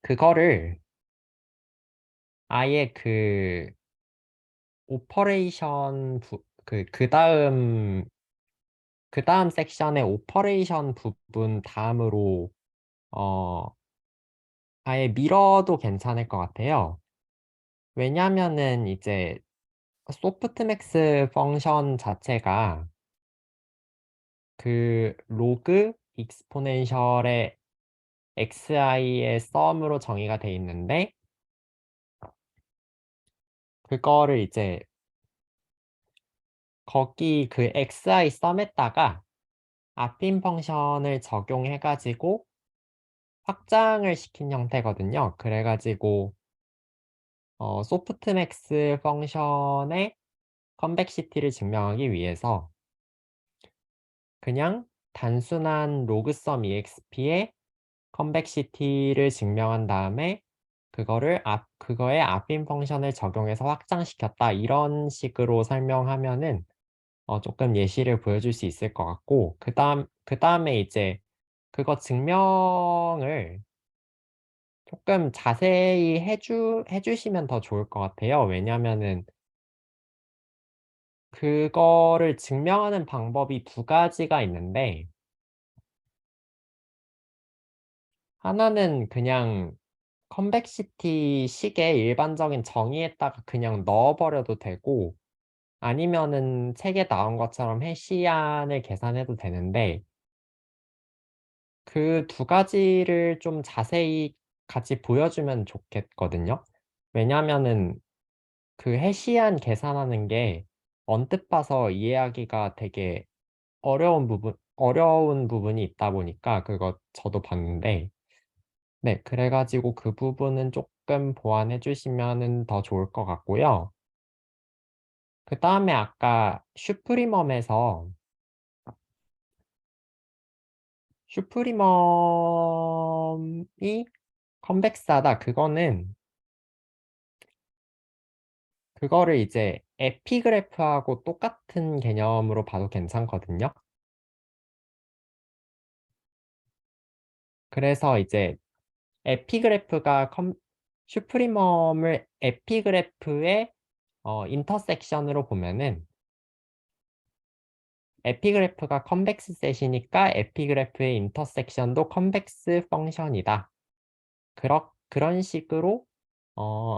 그거를 아예 그 오퍼레이션 그 다음 섹션의 오퍼레이션 부분 다음으로 어 아예 밀어도 괜찮을 것 같아요. 왜냐면은 이제 소프트맥스 펑션 자체가 그 로그 익스포넨셜의 xi의 썸으로 정의가 돼 있는데 그거를 이제 거기 그 xi 썸에다가 앞인 펑션을 적용해가지고 확장을 시킨 형태거든요. 그래가지고 소프트맥스 펑션의 컨벡시티를 증명하기 위해서 그냥 단순한 로그썸 exp의 컨벡시티를 증명한 다음에 그거에 앞인 펑션을 적용해서 확장시켰다. 이런 식으로 설명하면은 조금 예시를 보여줄 수 있을 것 같고, 그 다음에 이제 그거 증명을 조금 자세히 해주시면 더 좋을 것 같아요. 왜냐면은 그거를 증명하는 방법이 두 가지가 있는데, 하나는 그냥 컨벡시티 식의 일반적인 정의에다가 그냥 넣어버려도 되고, 아니면은 책에 나온 것처럼 해시안을 계산해도 되는데, 그 두 가지를 좀 자세히 같이 보여주면 좋겠거든요. 왜냐면은 그 해시안 계산하는 게 언뜻 봐서 이해하기가 되게 어려운 부분이 있다 보니까 그거 저도 봤는데, 네, 그래가지고 그 부분은 조금 보완해 주시면은 더 좋을 것 같고요. 그 다음에 아까 슈프리멈이 컨벡스하다. 그거를 이제 에피그래프하고 똑같은 개념으로 봐도 괜찮거든요. 그래서 이제 에피그래프가 슈프리멈을 에피그래프의 인터섹션으로 보면은 에피그래프가 컨벡스 셋이니까 에피그래프의 인터섹션도 컨벡스 펑션이다. 그런 식으로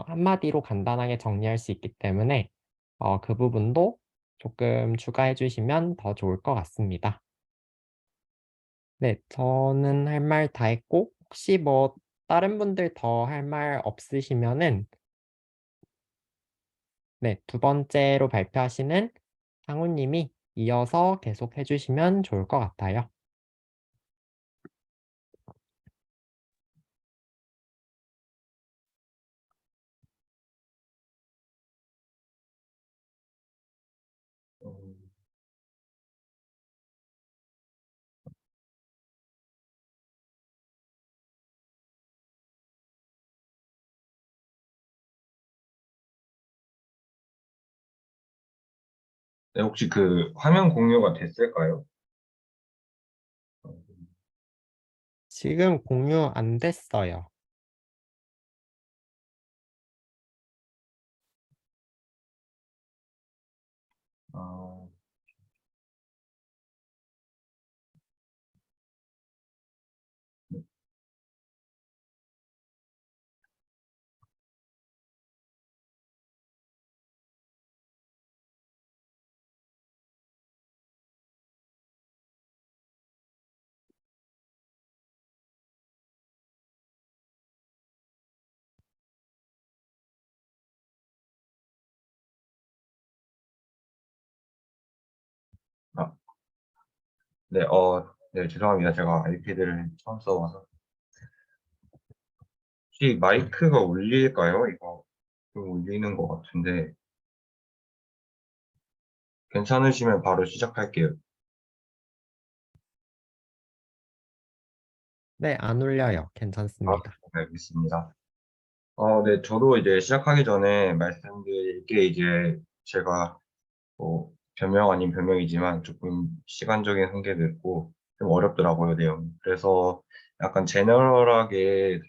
한마디로 간단하게 정리할 수 있기 때문에 그 부분도 조금 추가해 주시면 더 좋을 것 같습니다. 네, 저는 할 말 다 했고 혹시 뭐 다른 분들 더 할 말 없으시면은 네, 두 번째로 발표하시는 상우님이 이어서 계속 해주시면 좋을 것 같아요. 네, 혹시 그 화면 공유가 됐을까요? 지금 공유 안 됐어요. 아, 아, 네, 네, 죄송합니다. 제가 아이패드를 처음 써봐서. 혹시 마이크가 울릴까요? 이거 좀 울리는 것 같은데, 괜찮으시면 바로 시작할게요. 네, 안 울려요. 아, 괜찮습니다. 네, 알겠습니다. 네, 저도 이제 시작하기 전에 말씀드릴 게 이제 제가 뭐 변명 아닌 변명이지만 조금 시간적인 한계도 있고 좀 어렵더라고요, 내용이. 그래서 약간 제너럴하게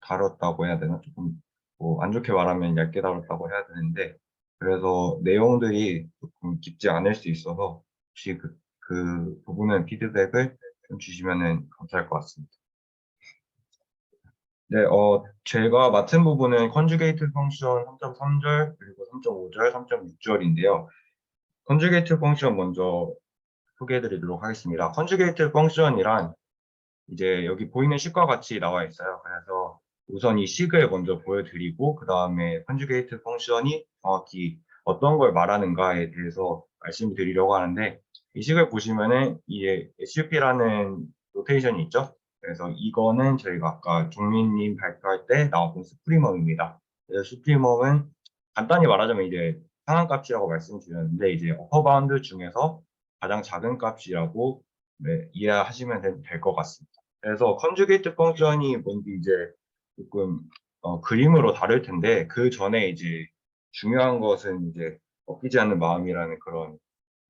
다뤘다고 해야 되나? 조금 뭐 안 좋게 말하면 얇게 다뤘다고 해야 되는데 그래서 내용들이 조금 깊지 않을 수 있어서 혹시 그 부분은 피드백을 좀 주시면은 감사할 것 같습니다. 네, 제가 맡은 부분은 컨주게이트 펑션 3.3절, 그리고 3.5절, 3.6절인데요. 컨주게이트 펑션 먼저 소개해 드리도록 하겠습니다. 컨주게이트 펑션이란 이제 여기 보이는 식과 같이 나와 있어요. 그래서 우선 이 식을 먼저 보여드리고 그 다음에 컨주게이트 펑션이 정확히 어떤 걸 말하는가에 대해서 말씀을 드리려고 하는데 이 식을 보시면은 이 SUP라는 노테이션이 있죠. 그래서 이거는 저희가 아까 종민님 발표할 때 나왔던 수프리멈입니다. 그래서 수프리멈은 간단히 말하자면 이제 상한값이라고 말씀드렸는데 이제 어퍼바운드 중에서 가장 작은 값이라고 네, 이해하시면 될 것 같습니다. 그래서 컨주게이트 펑션이 뭔지 이제 조금 그림으로 다룰 텐데 그 전에 이제 중요한 것은 이제 꺾이지 않는 마음이라는 그런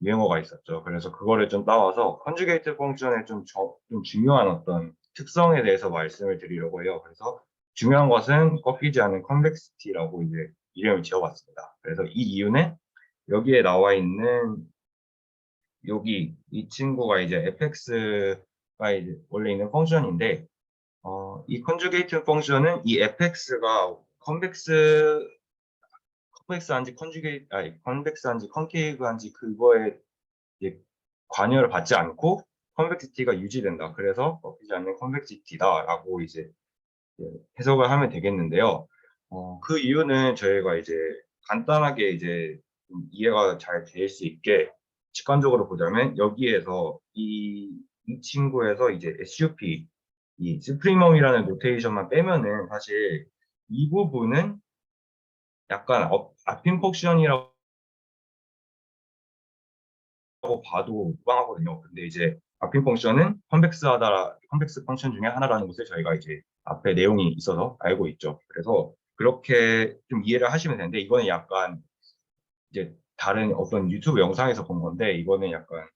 유행어가 있었죠. 그래서 그거를 좀 따와서 컨주게이트 펑션의 좀 중요한 어떤 특성에 대해서 말씀을 드리려고 해요. 그래서 중요한 것은 꺾이지 않는 컨벡시티라고 이제 이름을 지어봤습니다. 그래서 이 이유는 여기에 나와 있는 여기 이 친구가 이제 fx가 이제 원래 있는 펑션인데 이 컨주게이트 펑션은 이 fx가 컨벡스한지 컨벡스한지 컨케이브한지 그거에 이제 관여를 받지 않고 컨벡시티가 유지된다. 그래서 꺾이지 않는 컨벡시티다라고 이제 해석을 하면 되겠는데요. 그 이유는 저희가 이제 간단하게 이제 좀 이해가 잘 될 수 있게 직관적으로 보자면 여기에서 이 친구에서 이제 SUP 이 스프리멈이라는 노테이션만 빼면은 사실 이 부분은 약간 아핀 펑션이라고 봐도 무방하거든요. 근데 이제 아핀 펑션은 컨벡스 펑션 중에 하나라는 것을 저희가 이제 앞에 내용이 있어서 알고 있죠. 그래서 그렇게 좀 이해를 하시면 되는데 이거는 약간 이제 다른 어떤 유튜브 영상에서 본 건데 이거는 약간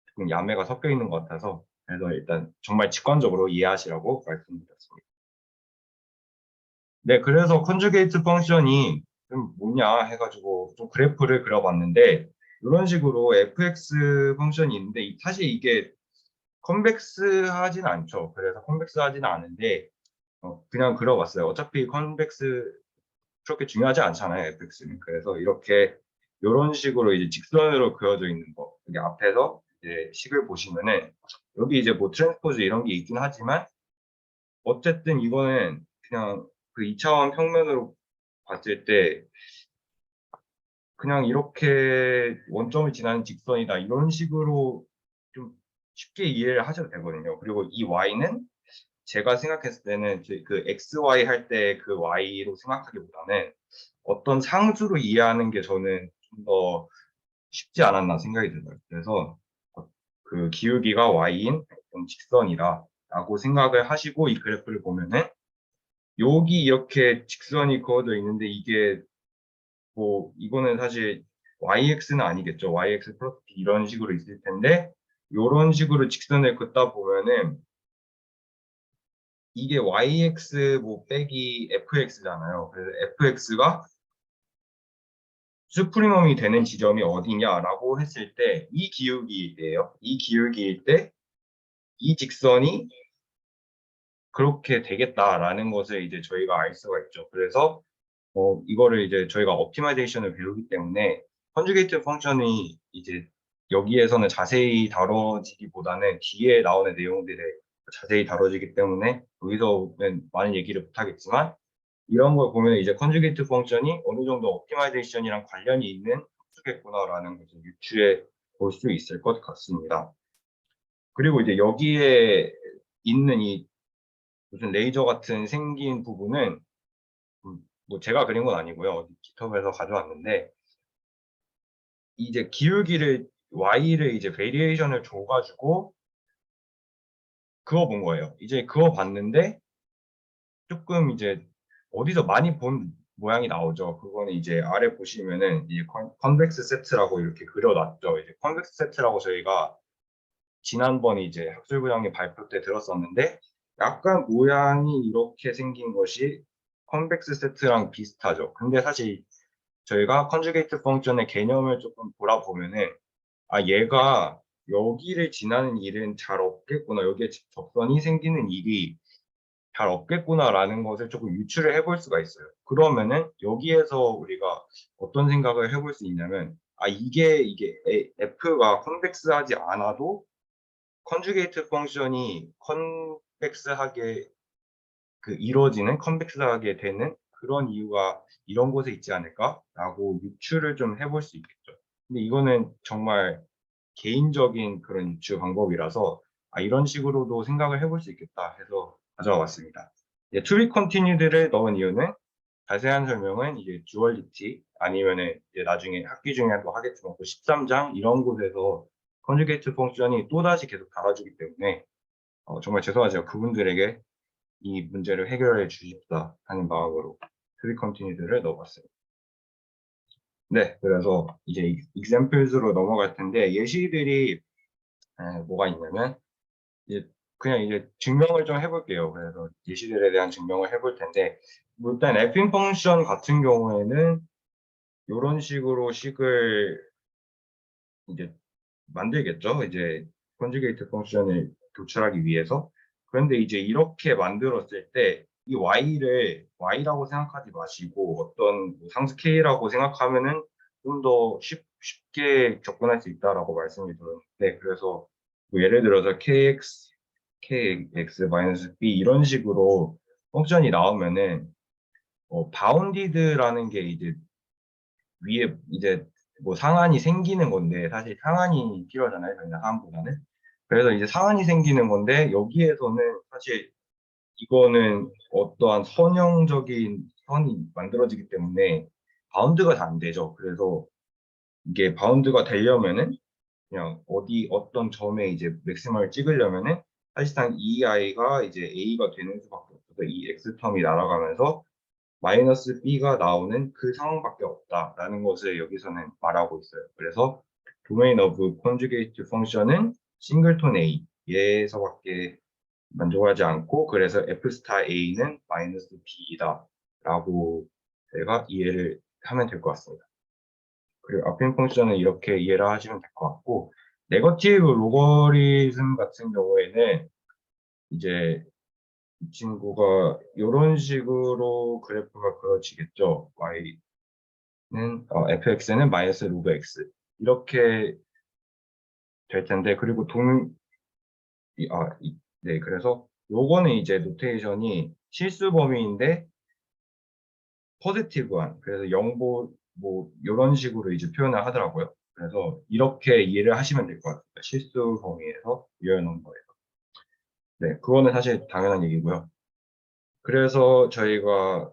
조금 야매가 섞여 있는 것 같아서 그래서 일단 정말 직관적으로 이해하시라고 말씀드렸습니다. 네, 그래서 컨주게이트 펑션이 좀 뭐냐 해가지고 좀 그래프를 그려봤는데 이런 식으로 fx 펑션이 있는데 사실 이게 컨벡스 하진 않죠. 그래서 컨벡스 하지는 않은데 그냥 그려봤어요. 어차피 컨벡스 그렇게 중요하지 않잖아요. fx는. 그래서 이렇게 이런 식으로 이제 직선으로 그려져 있는 거. 여기 앞에서 이제 식을 보시면은 여기 이제 뭐 트랜스포즈 이런 게 있긴 하지만 어쨌든 이거는 그냥 그 2차원 평면으로 봤을 때 그냥 이렇게 원점을 지나는 직선이다 이런 식으로 좀 쉽게 이해를 하셔도 되거든요. 그리고 이 y는 제가 생각했을 때는 그 xy 할 때 그 y로 생각하기보다는 어떤 상수로 이해하는 게 저는 좀 더 쉽지 않았나 생각이 들어요. 그래서 그 기울기가 y인 어떤 직선이다라고 생각을 하시고 이 그래프를 보면은 여기 이렇게 직선이 그어져 있는데 이게 뭐 이거는 사실 yx는 아니겠죠. yx 플러스 b 이런 식으로 있을 텐데 이런 식으로 직선을 긋다 보면은 이게 yx 뭐 빼기 fx잖아요. 그래서 fx가 수프리멈이 되는 지점이 어디냐라고 했을 때 이 기울기예요. 이 기울기일 때 이 직선이 그렇게 되겠다라는 것을 이제 저희가 알 수가 있죠. 그래서 이거를 이제 저희가 옵티마이제이션을 배우기 때문에 컨주게이트 펑션이 이제 여기에서는 자세히 다뤄지기보다는 뒤에 나오는 내용들에 자세히 다뤄지기 때문에 여기서는 많은 얘기를 못하겠지만 이런 걸 보면 이제 컨주게이트 펑션이 어느 정도 옵티마이제이션이랑 관련이 있는 함수겠구나라는 것을 유추해 볼 수 있을 것 같습니다. 그리고 이제 여기에 있는 이 무슨 레이저 같은 생긴 부분은 뭐 제가 그린 건 아니고요. 깃허브에서 가져왔는데 이제 기울기를 y를 이제 베리에이션을 줘가지고 그거 본 거예요. 이제 그거 봤는데 조금 이제 어디서 많이 본 모양이 나오죠. 그거는 이제 아래 보시면은 이 컨벡스 세트라고 이렇게 그려놨죠. 이제 컨벡스 세트라고 저희가 지난번 이제 학술부장님 발표 때 들었었는데 약간 모양이 이렇게 생긴 것이 컨벡스 세트랑 비슷하죠. 근데 사실 저희가 컨주게이트 펑션의 개념을 조금 돌아보면은 얘가 여기를 지나는 일은 잘 없겠구나. 여기에 접선이 생기는 일이 잘 없겠구나라는 것을 조금 유추를 해볼 수가 있어요. 그러면은 여기에서 우리가 어떤 생각을 해볼 수 있냐면 이게 F가 컨벡스하지 않아도 컨주게이트 펑션이 컨벡스하게 이루어지는 컨벡스하게 되는 그런 이유가 이런 곳에 있지 않을까라고 유추를 좀 해볼 수 있겠죠. 근데 이거는 정말 개인적인 그런 유추 방법이라서 이런 식으로도 생각을 해볼 수 있겠다 해서 가져와 봤습니다. to be continued를 넣은 이유는 자세한 설명은 이제 듀얼리티 아니면은 이제 나중에 학기 중에 또 하겠지만 또 13장 이런 곳에서 컨주게이트 펑션이 또다시 계속 달아주기 때문에 정말 죄송하지만 그분들에게 이 문제를 해결해 주십사 하는 마음으로 to be continued를 넣어봤습니다. 네, 그래서 이제 examples로 넘어갈 텐데 예시들이 뭐가 있냐면 이제 그냥 이제 증명을 좀 해볼게요. 그래서 예시들에 대한 증명을 해볼 텐데 뭐 일단 f인 펑션 같은 경우에는 이런 식으로 식을 이제 만들겠죠. 이제 컨주게이트 펑션을 도출하기 위해서. 그런데 이제 이렇게 만들었을 때 이 y를 y라고 생각하지 마시고 어떤 뭐 상수 k라고 생각하면은 좀 더 쉽게 접근할 수 있다라고 말씀을 드렸는데 그래서 뭐 예를 들어서 kx b 이런 식으로 펑션이 나오면은 바운디드라는 게 이제 위에 이제 뭐 상한이 생기는 건데 사실 상한이 필요하잖아요. 저희는 하한보다는. 그래서 이제 상한이 생기는 건데 여기에서는 사실 이거는 어떠한 선형적인 선이 만들어지기 때문에 바운드가 잘 안 되죠. 그래서 이게 바운드가 되려면은 그냥 어떤 점에 이제 맥시멈을 찍으려면은 사실상 이 i가 이제 a가 되는 수밖에 없어서 이 x 텀이 날아가면서 마이너스 b가 나오는 그 상황밖에 없다라는 것을 여기서는 말하고 있어요. 그래서 domain of conjugate function은 싱글톤 a 얘에서밖에 만족하지 않고 그래서 f 스타 a는 마이너스 b이다 라고 저희가 이해를 하면 될 것 같습니다. 그리고 앞인 펑션은 이렇게 이해를 하시면 될 것 같고 네거티브 로거리즘 같은 경우에는 이제 이 친구가 이런 식으로 그래프가 그려지겠죠. y는 fx는 마이너스 로그 x 이렇게 될 텐데 그리고 네 그래서 요거는 이제 노테이션이 실수 범위인데 포지티브한 그래서 영보 뭐 이런 식으로 이제 표현을 하더라고요. 그래서 이렇게 이해를 하시면 될 것 같습니다. 실수 범위에서 리얼 넘버에서. 네, 그거는 사실 당연한 얘기고요. 그래서 저희가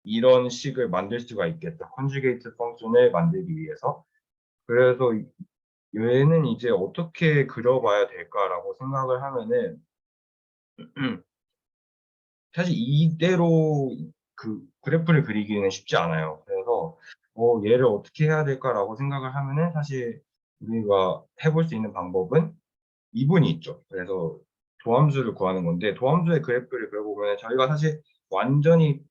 이런 식을 만들 수가 있겠다. 컨주게이트 펑션을 만들기 위해서. 그래서 얘는 이제 어떻게 그려봐야 될까라고 생각을 하면은 사실 이대로 그 그래프를 그리기는 쉽지 않아요. 그래서 얘를 어떻게 해야 될까라고 생각을 하면은 사실 우리가 해볼 수 있는 방법은 미분이 있죠. 그래서 도함수를 구하는 건데 도함수의 그래프를 그려보면 저희가 사실 완전히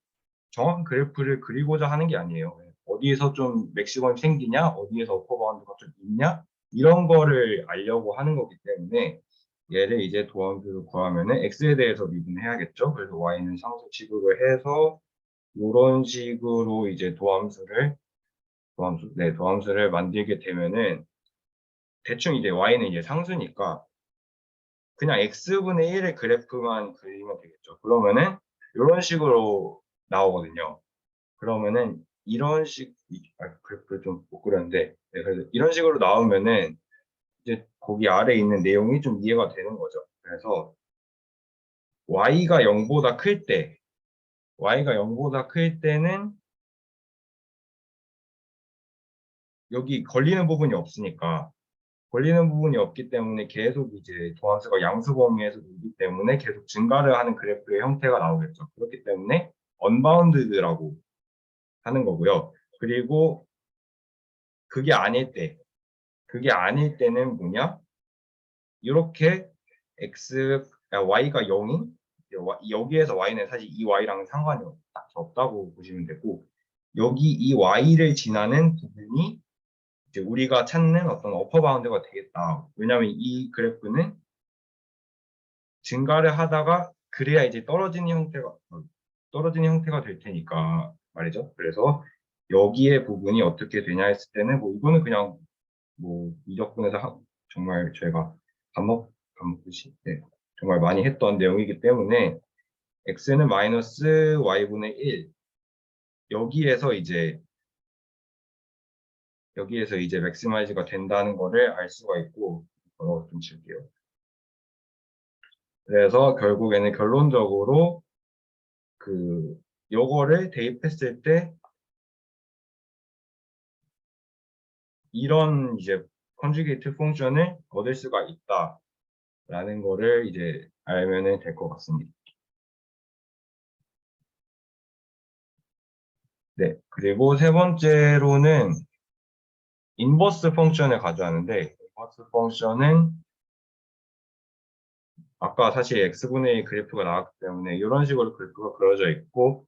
정확한 그래프를 그리고자 하는 게 아니에요. 어디에서 좀 맥시멈이 생기냐, 어디에서 어퍼바운드가 좀 있냐, 이런 거를 알려고 하는 거기 때문에 얘를 이제 도함수를 구하면은 x에 대해서 미분해야겠죠. 그래서 y는 상수 취급을 해서 이런 식으로 이제 도함수를 만들게 되면은 대충 이제 y는 이제 상수니까 그냥 x분의 1의 그래프만 그리면 되겠죠. 그러면은 이런 식으로 나오거든요. 그러면은 그래프를 좀 못 그렸는데 네, 그래서 이런 식으로 나오면은 이제 거기 아래에 있는 내용이 좀 이해가 되는 거죠. 그래서 y가 0보다 클 때는 여기 걸리는 부분이 없으니까 걸리는 부분이 없기 때문에 계속 이제 도함수가 양수 범위에서 놀기 때문에 계속 증가를 하는 그래프의 형태가 나오겠죠. 그렇기 때문에 언바운드라고 하는 거고요. 그리고 그게 아닐 때는 뭐냐? 이렇게 y가 0인 여기에서 y는 사실 이 y랑 상관이 없다고 보시면 되고 여기 이 y를 지나는 부분이 이제 우리가 찾는 어떤 어퍼 바운드가 되겠다. 왜냐하면 이 그래프는 증가를 하다가 그래야 이제 떨어지는 형태가 될 테니까 말이죠. 그래서 여기에 부분이 어떻게 되냐 했을 때는 뭐 이거는 그냥 뭐 미적분에서 정말 저희가 반복듯이 정말 많이 했던 내용이기 때문에 x는 마이너스 y분의 1 여기에서 이제 맥시마이즈가 된다는 거를 알 수가 있고, 좀 칠게요. 그래서 결국에는 결론적으로 요거를 대입했을 때 이런 이제 컨주게이트 펑션을 얻을 수가 있다라는 거를 이제 알면은 될 것 같습니다. 네, 그리고 세 번째로는 인버스 펑션을 가져왔는데, 인버스 펑션은 아까 사실 x분의 그래프가 나왔기 때문에 이런 식으로 그래프가 그려져 있고,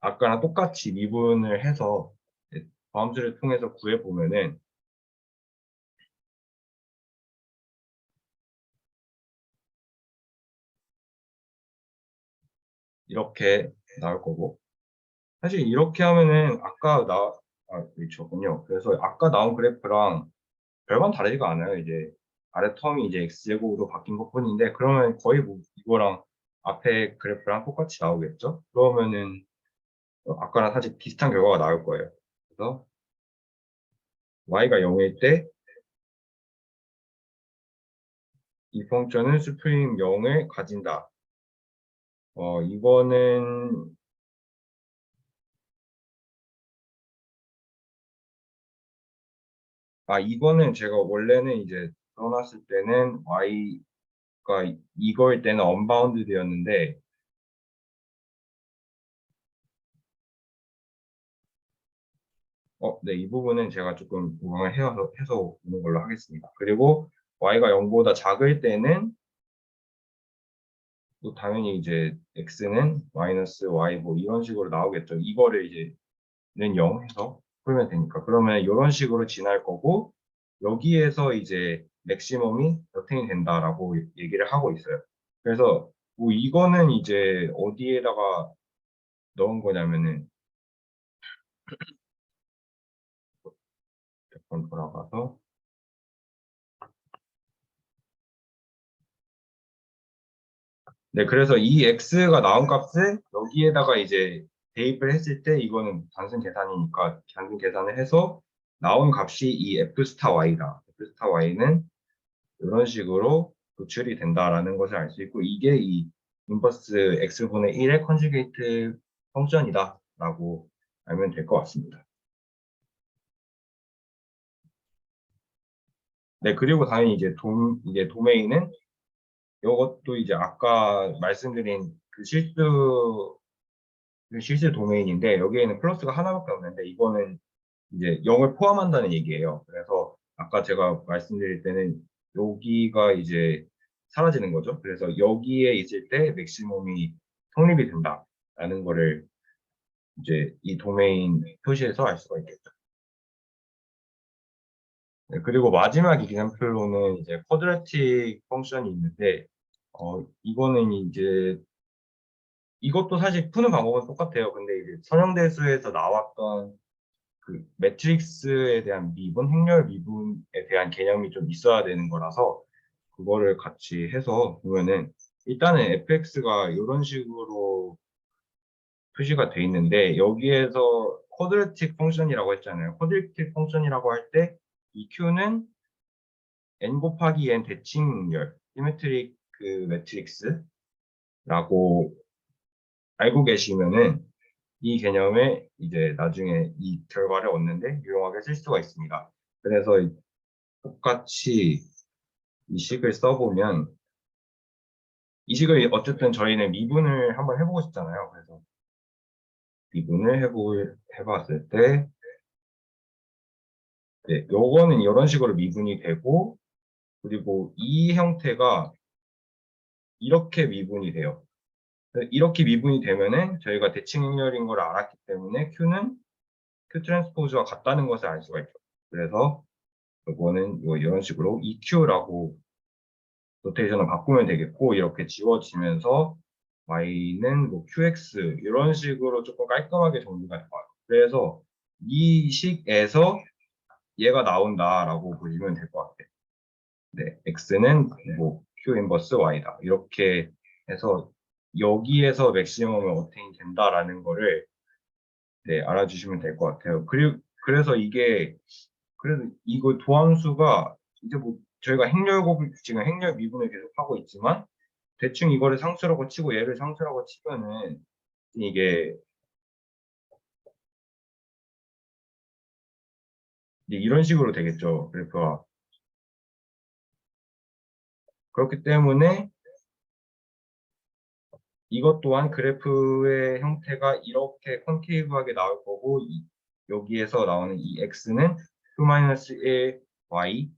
아까랑 똑같이 미분을 해서 범수를 통해서 구해보면은 이렇게 나올 거고, 사실 이렇게 하면은 그렇군요. 그래서 아까 나온 그래프랑 별반 다르지가 않아요. 이제 아래 텀이 이제 x제곱으로 바뀐 것뿐인데, 그러면 거의 뭐 이거랑 앞에 그래프랑 똑같이 나오겠죠? 그러면은 아까랑 사실 비슷한 결과가 나올 거예요. 그래서 y가 0일 때 이 펑션은 수프림 0을 가진다. 이거는 이거는 제가 원래는 이제 써놨을 때는 y가 이거일 때는 언바운드드였는데, 네, 이 부분은 제가 조금 보강을 해서 오는 걸로 하겠습니다. 그리고 y가 0보다 작을 때는 또 당연히 이제 x는 마이너스 y 뭐 이런 식으로 나오겠죠. 이거를 이제는 0 해서 풀면 되니까. 그러면 이런 식으로 지날 거고, 여기에서 이제 맥시멈이 어테인 된다라고 얘기를 하고 있어요. 그래서 뭐 이거는 이제 어디에다가 넣은 거냐면은, 잠깐 돌아가서 네, 그래서 이 x가 나온 값을 여기에다가 이제 대입을 했을 때 이거는 단순 계산이니까 단순 계산을 해서 나온 값이 이 f 스타 y다. f 스타 y는 이런 식으로 도출이 된다라는 것을 알 수 있고, 이게 이 인버스 x분의 1의 컨주게이트 펑션이다라고 알면 될 것 같습니다. 네, 그리고 당연히 이제 도메인은 이것도 이제 아까 말씀드린 그 실수 도메인인데, 여기에는 플러스가 하나밖에 없는데 이거는 이제 0을 포함한다는 얘기예요. 그래서 아까 제가 말씀드릴 때는 여기가 이제 사라지는 거죠. 그래서 여기에 있을 때 맥시멈이 성립이 된다라는 거를 이제 이 도메인 표시에서 알 수가 있겠죠. 네, 그리고 마지막 example로는 이제 쿼드라틱 펑션이 있는데, 이거는 이제 이것도 사실 푸는 방법은 똑같아요. 근데 이제 선형대수에서 나왔던 그 매트릭스에 대한 미분, 행렬 미분에 대한 개념이 좀 있어야 되는 거라서 그거를 같이 해서 보면은, 일단은 fx가 이런 식으로 표시가 돼 있는데, 여기에서 쿼드래틱 펑션이라고 했잖아요. 쿼드래틱 펑션이라고 할 때 이 q는 n 곱하기 n 대칭열 시메트릭 그 매트릭스라고 알고 계시면은 이 개념에 이제 나중에 이 결과를 얻는데 유용하게 쓸 수가 있습니다. 그래서 똑같이 이 식을 써보면, 이 식을 어쨌든 저희는 미분을 한번 해보고 싶잖아요. 그래서 미분을 해봤을 때, 네, 요거는 이런 식으로 미분이 되고, 그리고 이 형태가 이렇게 미분이 돼요. 이렇게 미분이 되면은 저희가 대칭 행렬인 걸 알았기 때문에 Q는 Q 트랜스포즈와 같다는 것을 알 수가 있죠. 그래서 이거는 이런 식으로 EQ라고 노테이션을 바꾸면 되겠고, 이렇게 지워지면서 y는 뭐 qx 이런 식으로 조금 깔끔하게 정리가 돼요. 그래서 이 식에서 얘가 나온다라고 보시면 될 것 같아요. 네, x는 뭐 q 인버스 y다. 이렇게 해서 여기에서 맥시멈을 어테인 된다라는 거를 네, 알아주시면 될 것 같아요. 그래서 그래서 이거 도함수가 이제 뭐 저희가 지금 행렬 미분을 계속 하고 있지만 대충 이거를 상수라고 치고 얘를 상수라고 치면은 이게 이제 이런 식으로 되겠죠. 그래프가. 그렇기 때문에 이것 또한 그래프의 형태가 이렇게 컨케이브하게 나올 거고 여기에서 나오는 이 x는 2-1 y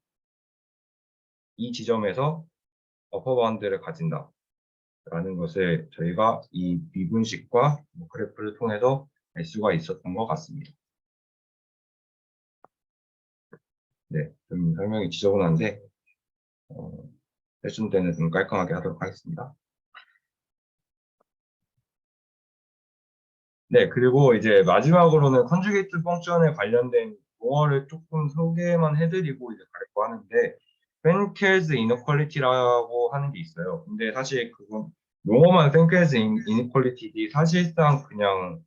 이 지점에서 어퍼 바운드를 가진다 라는 것을 저희가 이 미분식과 그래프를 통해서 알 수가 있었던 것 같습니다. 네, 좀 설명이 지저분한데 세션 때는 좀 깔끔하게 하도록 하겠습니다. 네, 그리고 이제 마지막으로는 컨주게이트 펑션에 관련된 용어를 조금 소개만 해드리고 이제 갈거 하는데, Fenkel's inequality라고 하는 게 있어요. 근데 사실 그건 용어만 Fenkel's inequality지 사실상 그냥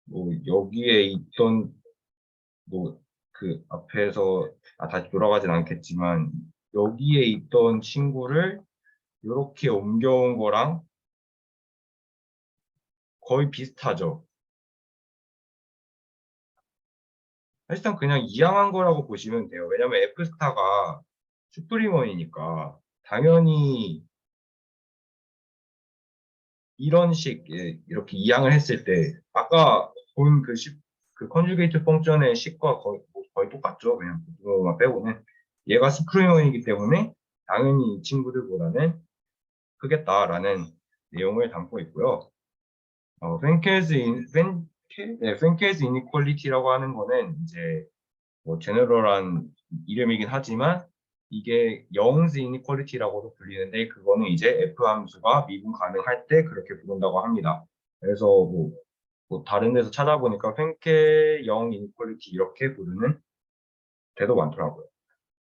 뭐 여기에 있던 뭐 그 앞에서 다시 돌아가진 않겠지만 여기에 있던 친구를 이렇게 옮겨온 거랑 거의 비슷하죠. 사실상 그냥 이양한 거라고 보시면 돼요. 왜냐면 F스타가 슈프리머이니까 당연히 이런 이렇게 이양을 했을 때 아까 본 그 컨주게이트 펑션의 식과 거의 똑같죠. 그냥 그거만 빼고는 얘가 슈프리머이기 때문에 당연히 이 친구들보다는 크겠다라는 내용을 담고 있고요. 펜켈스 이니퀄리티라고 하는 거는 이제 뭐 제너럴한 이름이긴 하지만 이게 영스 이니퀄리티라고도 불리는데 그거는 이제 F 함수가 미분 가능할 때 그렇게 부른다고 합니다. 그래서 뭐 다른 데서 찾아보니까 펜켈 영 이니퀄리티 이렇게 부르는 데도 많더라고요.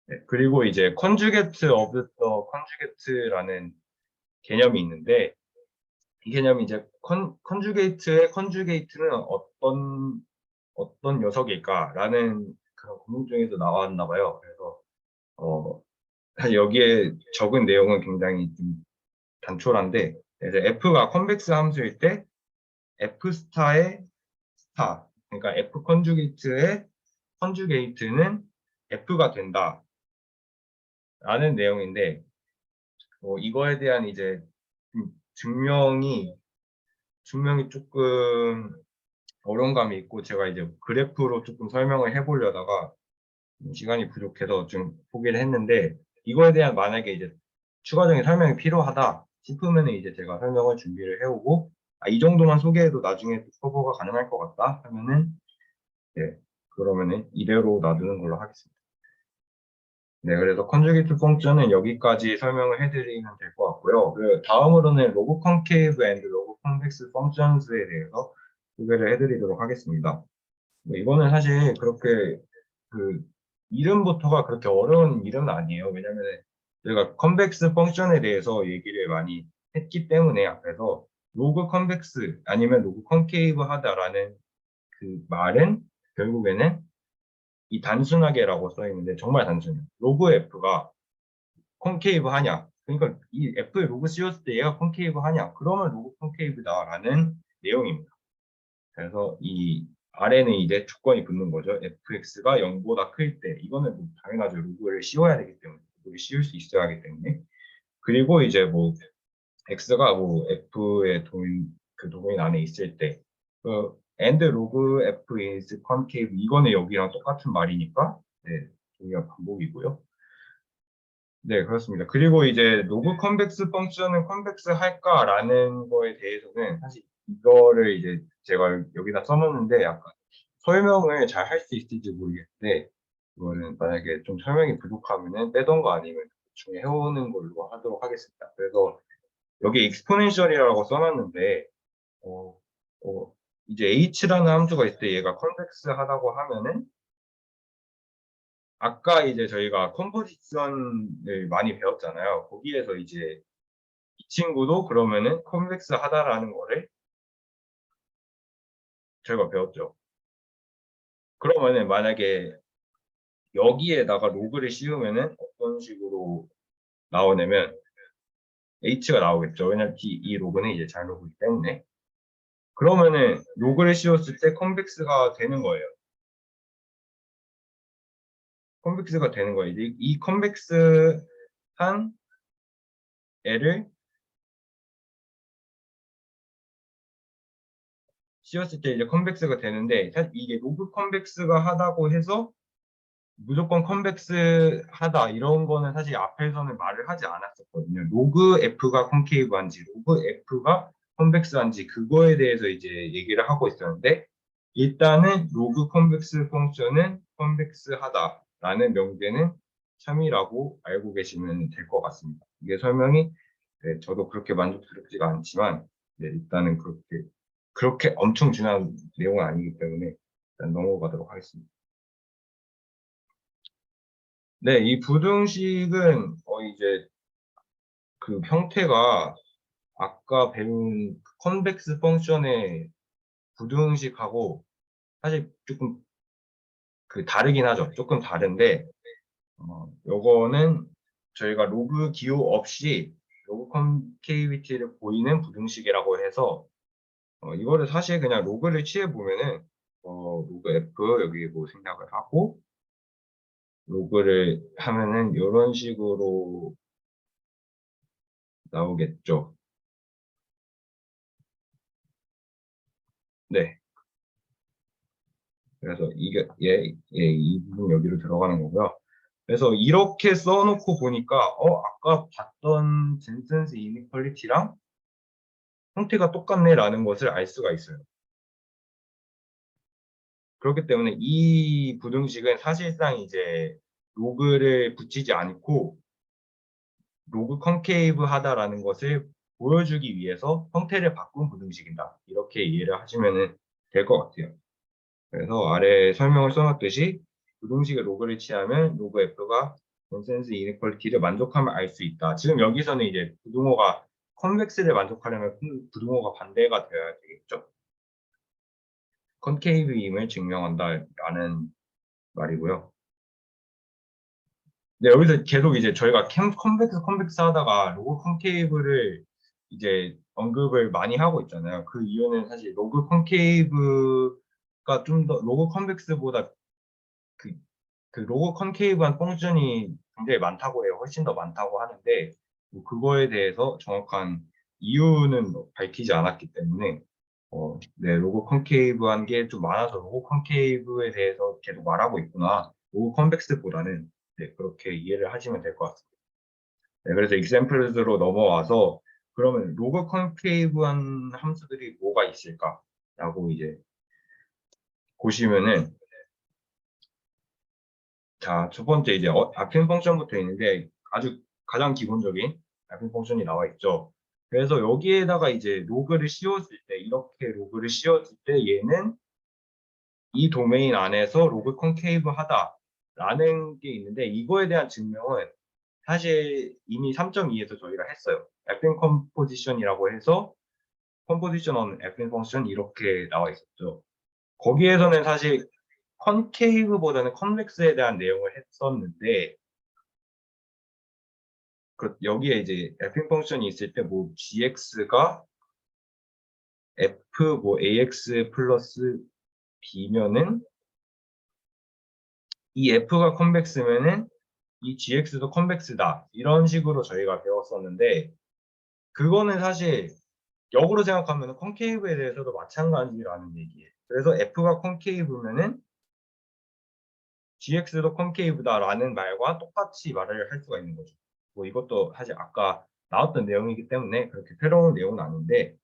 네, 그리고 이제 컨주게트 오브 더 컨주게트라는 개념이 있는데 이 개념이 이제 컨주게이트의 컨주게이트는 어떤 녀석일까라는 그런 궁금증에서 나왔나 봐요. 그래서 사실 여기에 적은 내용은 굉장히 좀 단촐한데 이제 F가 컨벡스 함수일 때 F 스타의 스타 그러니까 F 컨주게이트의 컨주게이트는 F가 된다 라는 내용인데 이거에 대한 이제 증명이 조금 어려운 감이 있고 제가 이제 그래프로 조금 설명을 해보려다가 시간이 부족해서 좀 포기를 했는데 이거에 대한 만약에 이제 추가적인 설명이 필요하다 싶으면 이제 제가 설명을 준비를 해오고 이 정도만 소개해도 나중에 커버가 가능할 것 같다 하면은 네, 그러면은 이대로 놔두는 걸로 하겠습니다. 네, 그래서 컨주게이트 펑션은 여기까지 설명을 해드리면 될 것 같고요. 그 다음으로는 로그 컨케이브 앤드 로그 컨벡스 펑션스에 대해서 소개를 해드리도록 하겠습니다. 이거는 사실 그렇게 그 이름부터가 그렇게 어려운 이름은 아니에요. 왜냐면 저희가 컨벡스 펑션에 대해서 얘기를 많이 했기 때문에 앞에서 로그 컨벡스 아니면 로그 컨케이브 하다라는 그 말은 결국에는 이 단순하게라고 써 있는데 정말 단순해요. 로그 F가 컨케이브 하냐? 그러니까 이 F에 로그 씌웠을 때 얘가 컨케이브 하냐? 그러면 로그 컨케이브다라는 내용입니다. 그래서 이 아래는 이제 조건이 붙는 거죠. fx가 0보다 클 때. 이거는 뭐 당연하죠. 로그를 씌워야 되기 때문에. 로그를 씌울 수 있어야 하기 때문에. 그리고 이제 뭐 x가 뭐 f의 도메인 안에 있을 때. and log f is concave. 이거는 여기랑 똑같은 말이니까. 네, 여기가 반복이고요. 네, 그렇습니다. 그리고 이제 로그 컨벡스 펑션은 컨벡스 할까라는 거에 대해서는 사실 이거를 이제 제가 여기다 써놓는데 약간 설명을 잘 할 수 있을지 모르겠는데 이거는 만약에 좀 설명이 부족하면은 빼던가 아니면 중에 해오는 걸로 하도록 하겠습니다. 그래서 여기 exponential이라고 써놨는데 어, 이제 h라는 함수가 있을 때 얘가 컨벡스 하다고 하면은 아까 이제 저희가 컴포지션을 많이 배웠잖아요. 거기에서 이제 이 친구도 그러면은 컨벡스 하다라는 거를 저희가 배웠죠. 그러면은 만약에 여기에다가 로그를 씌우면은 어떤 식으로 나오냐면 h가 나오겠죠. 왜냐면 이 로그는 이제 잘 로그이기 때문에. 그러면은 로그를 씌웠을 때 컨벡스가 되는 거예요. 컨벡스가 되는 거예요. 이제 이 컨벡스한 애를 씌웠을 때 이제 컨벡스가 되는데, 사실 이게 로그 컨벡스가 하다고 해서 무조건 컨벡스 하다 이런 거는 사실 앞에서는 말을 하지 않았었거든요. 로그 F가 콘케이브한지 로그 F가 컨벡스한지 그거에 대해서 이제 얘기를 하고 있었는데, 일단은 로그 컨벡스 펑션은 컨벡스하다라는 명제는 참이라고 알고 계시면 될 것 같습니다. 이게 설명이 네, 저도 그렇게 만족스럽지가 않지만 네, 일단은 그렇게 엄청 중요한 내용은 아니기 때문에 일단 넘어가도록 하겠습니다. 네, 이 부등식은 이제 그 형태가 아까 배운 컨벡스 펑션의 부등식하고 사실 조금 다르긴 하죠. 조금 다른데 요거는 저희가 로그 기호 없이 로그 컨케이비티를 보이는 부등식이라고 해서 이거를 사실 그냥 로그를 취해 보면은 로그 F 여기 뭐 생략을 하고 로그를 하면은 이런 식으로 나오겠죠. 네. 그래서 이게 이 부분 여기로 들어가는 거고요. 그래서 이렇게 써놓고 보니까 아까 봤던 젠센스 이니퀄리티랑 형태가 똑같네라는 것을 알 수가 있어요. 그렇기 때문에 이 부등식은 사실상 이제 로그를 붙이지 않고 로그 컨케이브 하다라는 것을 보여주기 위해서 형태를 바꾼 부등식이다. 이렇게 이해를 하시면 될 것 같아요. 그래서 아래 설명을 써놨듯이 부등식의 로그를 취하면 로그 F가 컨센스 이니퀄리티를 만족하면 알 수 있다. 지금 여기서는 이제 부등호가 컨벡스를 만족하려면 부등호가 반대가 되어야 되겠죠. 컨케이브임을 증명한다라는 말이고요. 네, 여기서 계속 이제 저희가 컨벡스 하다가 로그 컨케이브를 이제 언급을 많이 하고 있잖아요. 그 이유는 사실 로그 컨케이브가 좀 더 로그 컨벡스보다 그, 그 로그 컨케이브한 펑션이 굉장히 많다고 해요. 훨씬 더 많다고 하는데 뭐 그거에 대해서 정확한 이유는 밝히지 않았기 때문에 네, 로그 컨케이브한 게 좀 많아서 로그 컨케이브에 대해서 계속 말하고 있구나. 로그 컨벡스보다는 네, 그렇게 이해를 하시면 될 것 같습니다. 네, 그래서 examples로 넘어와서 그러면 로그 컨케이브한 함수들이 뭐가 있을까라고 이제 보시면은 자, 첫 번째 이제 append 펑션부터 있는데 아주 가장 기본적인 append 펑션이 나와 있죠. 그래서 여기에다가 이제 로그를 씌웠을 때 이렇게 로그를 씌웠을 때 얘는 이 도메인 안에서 로그 컨케이브 하다라는 게 있는데 이거에 대한 증명은 사실 이미 3.2에서 저희가 했어요. append composition이라고 해서 composition on append function 이렇게 나와 있었죠. 거기에서는 사실 컨케이브보다는 컨벡스에 대한 내용을 했었는데 여기에 이제 append 펑션이 있을 때 뭐 gx가 f 뭐 ax 플러스 b면은 이 f가 컨벡스면은 이 gx도 컨벡스다 이런 식으로 저희가 배웠었는데 그거는 사실 역으로 생각하면 컨케이브에 대해서도 마찬가지라는 얘기예요. 그래서 f가 컨케이브면은 gx도 컨케이브다라는 말과 똑같이 말을 할 수가 있는 거죠. 뭐 이것도 사실 아까 나왔던 내용이기 때문에 그렇게 새로운 내용은 아닌데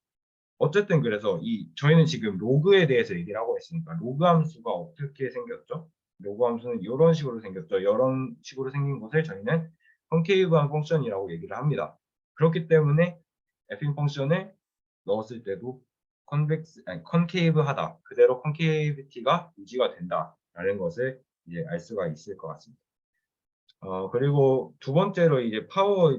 어쨌든 그래서 저희는 지금 로그에 대해서 얘기를 하고 있으니까 로그 함수가 어떻게 생겼죠? 로그 함수는 이런 식으로 생겼죠. 이런 식으로 생긴 것을 저희는 컨케이브한 펑션이라고 얘기를 합니다. 그렇기 때문에 f인 펑션을 넣었을 때도 컨케이브하다. 그대로 컨케이비티가 유지가 된다라는 것을 이제 알 수가 있을 것 같습니다. 그리고 두 번째로 이제 파워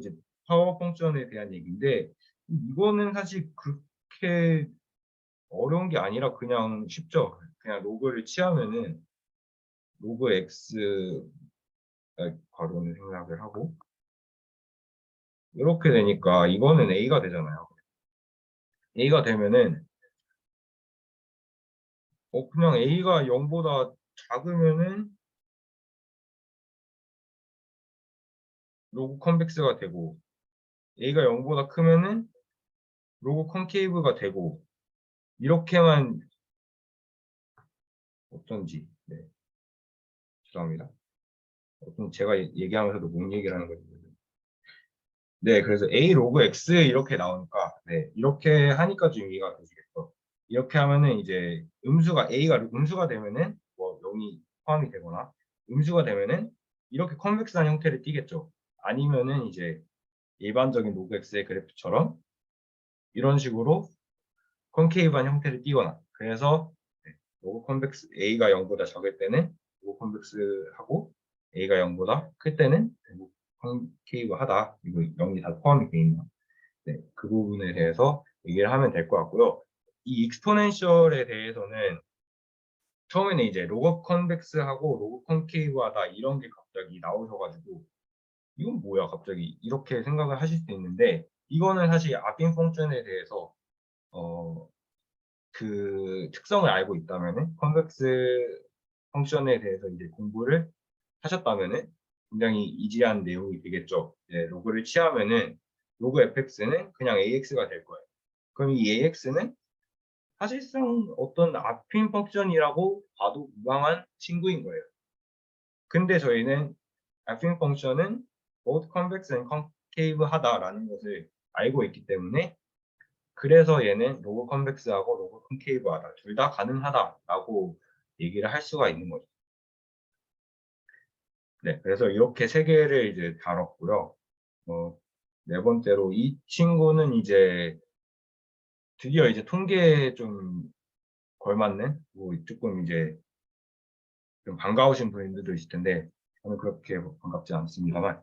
펑션에 대한 얘기인데 이거는 사실 그렇게 어려운 게 아니라 그냥 쉽죠. 그냥 로그를 취하면은 로그 x 괄호는 생략을 하고 이렇게 되니까 이거는 a가 되잖아요. a가 되면은 그냥 a가 0보다 작으면은 로그 컨벡스가 되고 a가 0보다 크면은 로그 컨케이브가 되고 이렇게만 어떤지 죄송합니다. 제가 얘기하면서도 뭔 얘기를 하는 거지? 네, 그래서 a 로그 x 이렇게 나오니까 이렇게 하니까 좀 이해가 되시겠죠. 이렇게 하면은 이제 a가 음수가 되면은 뭐 0이 포함이 되거나 음수가 되면은 이렇게 컨벡스한 형태를 띠겠죠. 아니면은 이제 일반적인 로그 x의 그래프처럼 이런 식으로 컨케이브한 형태를 띠거나 그래서 로그 컨벡스 a가 0보다 적을 때는 로그 컨벡스하고 a가 0보다 클 때는 로그 컨케이브하다. 이거 0이 다 포함이 되어 있는 그 부분에 대해서 얘기를 하면 될 것 같고요. 이 익스포넨셜에 대해서는 처음에는 이제 로그 컨벡스하고 로그 컨케이브하다 이런 게 갑자기 나오셔가지고 이건 뭐야 갑자기 이렇게 생각을 하실 수 있는데 이거는 사실 아핀 펑션에 대해서 그 특성을 알고 있다면은 컨벡스 펑션에 대해서 이제 공부를 하셨다면은 굉장히 이지한 내용이 되겠죠. 로그를 취하면은 로그 fx는 그냥 ax가 될 거예요. 그럼 이 ax는 사실상 어떤 아핀 펑션이라고 봐도 무방한 친구인 거예요. 근데 저희는 아핀 펑션은 both convex and concave 하다라는 것을 알고 있기 때문에 그래서 얘는 로그 컨벡스하고 로그 컨케이브하다 둘 다 가능하다라고 얘기를 할 수가 있는 거죠. 네, 그래서 이렇게 세 개를 이제 다뤘고요. 네 번째로 이 친구는 이제 드디어 이제 통계에 좀 걸맞는 뭐 조금 이제 좀 반가우신 분들도 있을 텐데 저는 그렇게 반갑지 않습니다만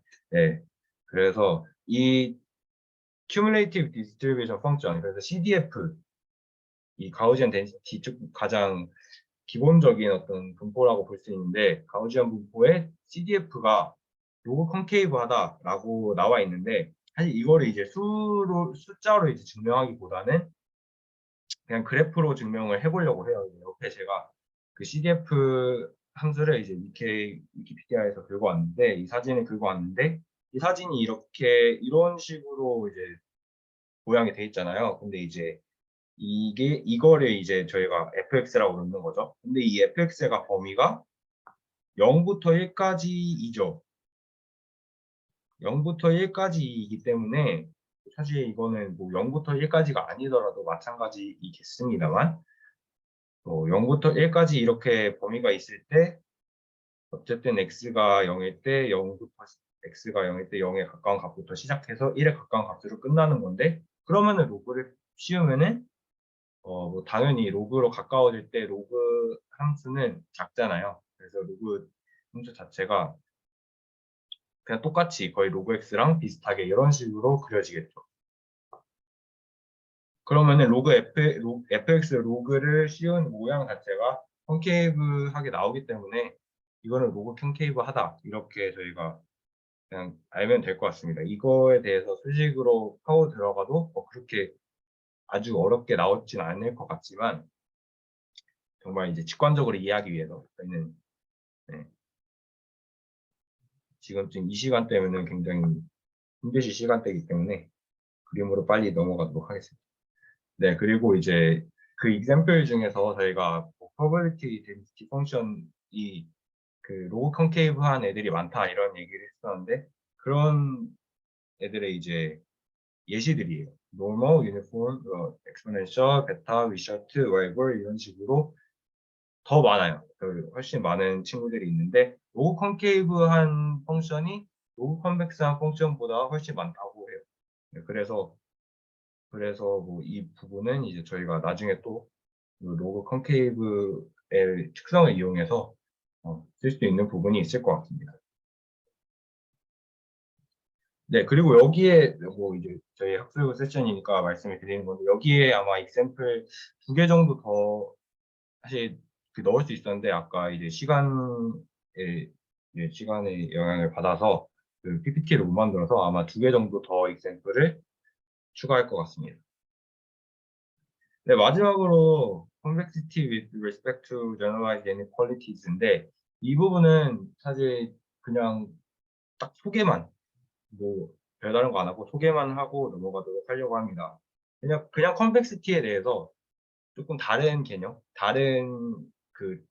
그래서 이 Cumulative Distribution Function 그래서 CDF 이 가우지안 덴시티 가장 기본적인 어떤 분포라고 볼 수 있는데 가우지안 분포의 CDF가 로그 컨케이브 하다라고 나와 있는데 사실 이거를 이제 숫자로 이제 증명하기보다는 그냥 그래프로 증명을 해보려고 해요. 옆에 제가 그 CDF 함수를 이제 위키피디아에서 긁어 왔는데 이 사진을 긁어 왔는데 이 사진이 이런 식으로 이제 모양이 돼 있잖아요. 근데 이제 이거를 이제 저희가 fx라고 부르는 거죠. 근데 이 fx가 범위가 0부터 1까지이죠. 0부터 1까지이기 때문에 사실 이거는 뭐 0부터 1까지가 아니더라도 마찬가지이겠습니다만 0부터 1까지 이렇게 범위가 있을 때 어쨌든 x가 0일 때 0부터 x가 0일 때 0에 가까운 값부터 시작해서 1에 가까운 값으로 끝나는 건데 그러면은 로그를 씌우면은 뭐 당연히 로그로 가까워질 때 로그 함수는 작잖아요. 그래서 로그 함수 자체가 그냥 똑같이 거의 로그 x랑 비슷하게 이런 식으로 그려지겠죠. 그러면은 fx 로그를 씌운 모양 자체가 컨케이브하게 나오기 때문에 이거는 로그 컨케이브 하다 이렇게 저희가 그냥 알면 될 것 같습니다. 이거에 대해서 수식으로 파고 들어가도 그렇게 아주 어렵게 나오진 않을 것 같지만 정말 이제 직관적으로 이해하기 위해서 저희는 지금쯤 이 시간대면은 굉장히 힘드실 시간대이기 때문에 그림으로 빨리 넘어가도록 하겠습니다. 네, 그리고 이제 그 example 중에서 저희가 probability density function이 그 로그 컨케이브한 애들이 많다 이런 얘기를 했었는데 그런 애들의 이제 예시들이에요. normal, uniform, exponential, beta, result, variable 이런 식으로 더 많아요. 훨씬 많은 친구들이 있는데 로그 컨케이브한 펑션이 로그 컨벡스한 펑션보다 훨씬 많다고 해요. 네, 그래서 뭐 이 부분은 이제 저희가 나중에 또 로그 컨케이브의 특성을 이용해서 쓸 수 있는 부분이 있을 것 같습니다. 네, 그리고 여기에 뭐 이제 저희 학술부 세션이니까 말씀을 드리는 건데 여기에 아마 example 2개 정도 더 사실 넣을 수 있었는데 아까 이제 시간의 영향을 받아서 그 PPT를 못 만들어서 아마 2개 정도 더 example을 추가할 것 같습니다. 네, 마지막으로 complexity with respect to generalized inequalities인데 이 부분은 사실 그냥 딱 소개만 뭐 별다른 거 안 하고 소개만 하고 넘어가도록 하려고 합니다. 그냥 컴플렉시티에 대해서 조금 다른 개념, 다른 그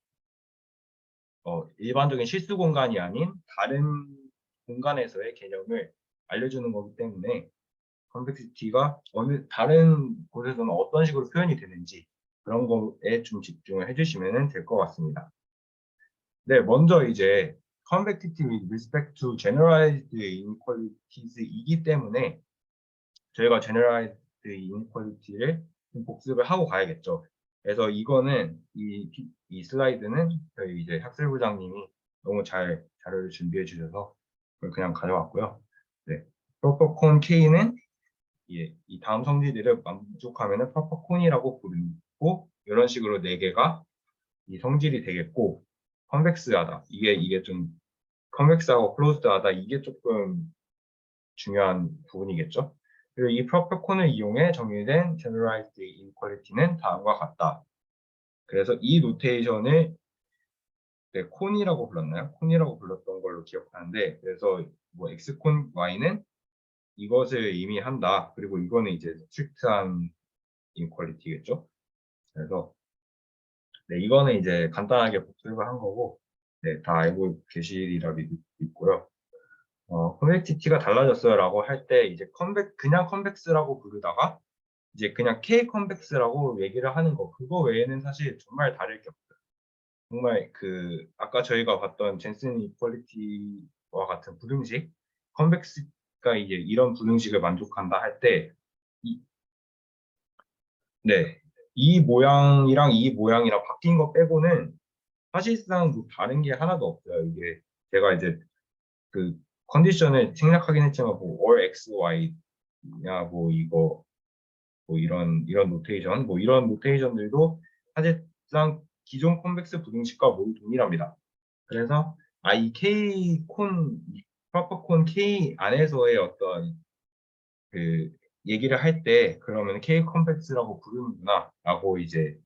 일반적인 실수 공간이 아닌 다른 공간에서의 개념을 알려주는 거기 때문에 컴플렉시티가 어느 다른 곳에서는 어떤 식으로 표현이 되는지 그런 거에 좀 집중을 해주시면 될 것 같습니다. 네, 먼저 이제 complexity with respect to generalized inequalities이기 때문에 저희가 generalized inequality를 좀 복습을 하고 가야겠죠. 그래서 이거는 이 슬라이드는 저희 이제 학술부장님이 너무 잘 자료를 준비해 주셔서 그걸 그냥 가져왔고요. 네, 프로퍼콘 K는 이 다음 성질들을 만족하면은 프로퍼콘이라고 부르고 이런 식으로 4개가 이 성질이 되겠고 컨벡스하다 이게 좀 컨벡스하고 클로즈드하다 이게 조금 중요한 부분이겠죠. 그리고 이 프로퍼콘을 이용해 정의된 generalized inequality는 다음과 같다. 그래서 이 노테이션을 콘이라고 불렀나요? 콘이라고 불렀던 걸로 기억하는데 그래서 뭐 x콘 y는 이것을 의미한다. 그리고 이거는 이제 스트릭트한 이퀄리티겠죠. 그래서 네, 이거는 이제 간단하게 복습을 한 거고 네, 다 알고 계시리라 믿고요. 컨벡티티가 달라졌어요라고 할 때 이제 그냥 컨벡스라고 부르다가 이제 그냥 K 컨벡스라고 얘기를 하는 거 그거 외에는 사실 정말 다를 게 없어요. 정말 그 아까 저희가 봤던 젠슨 이퀄리티와 같은 부등식 컨벡스가 이제 이런 부등식을 만족한다 할 때 네, 이 모양이랑 이 모양이랑 바뀐 거 빼고는 사실상 뭐 다른 게 하나도 없어요. 이게 제가 이제 그 컨디션을 생략하긴 했지만 뭐 all x, y냐 뭐 이거 뭐 이런 노테이션 뭐 이런 노테이션들도 사실상 기존 컨벡스 부등식과 모두 동일합니다. 그래서 이 K 콘 프로퍼 콘 K 안에서의 어떤 그 얘기를 할 때 그러면 K 컨벡스라고 부르는구나 라고 이제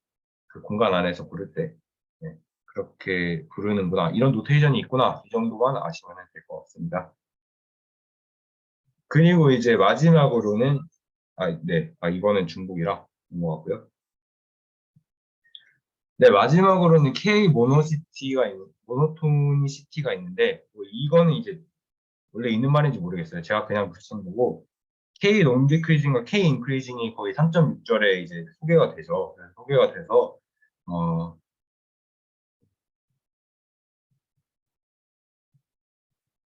그 공간 안에서 부를 때 네, 그렇게 부르는구나 이런 노테이션이 있구나 이 정도만 아시면 될 것 같습니다. 그리고 이제 마지막으로는 이거는 중복이라 넘어가고요. 네, 마지막으로는 K 모노토니시티가 있는데 뭐 이거는 이제 원래 있는 말인지 모르겠어요. 제가 그냥 붙인 거고 K 논디크리징과 K 인크리징이 거의 3.6절에 이제 소개가 되죠. 소개가 돼서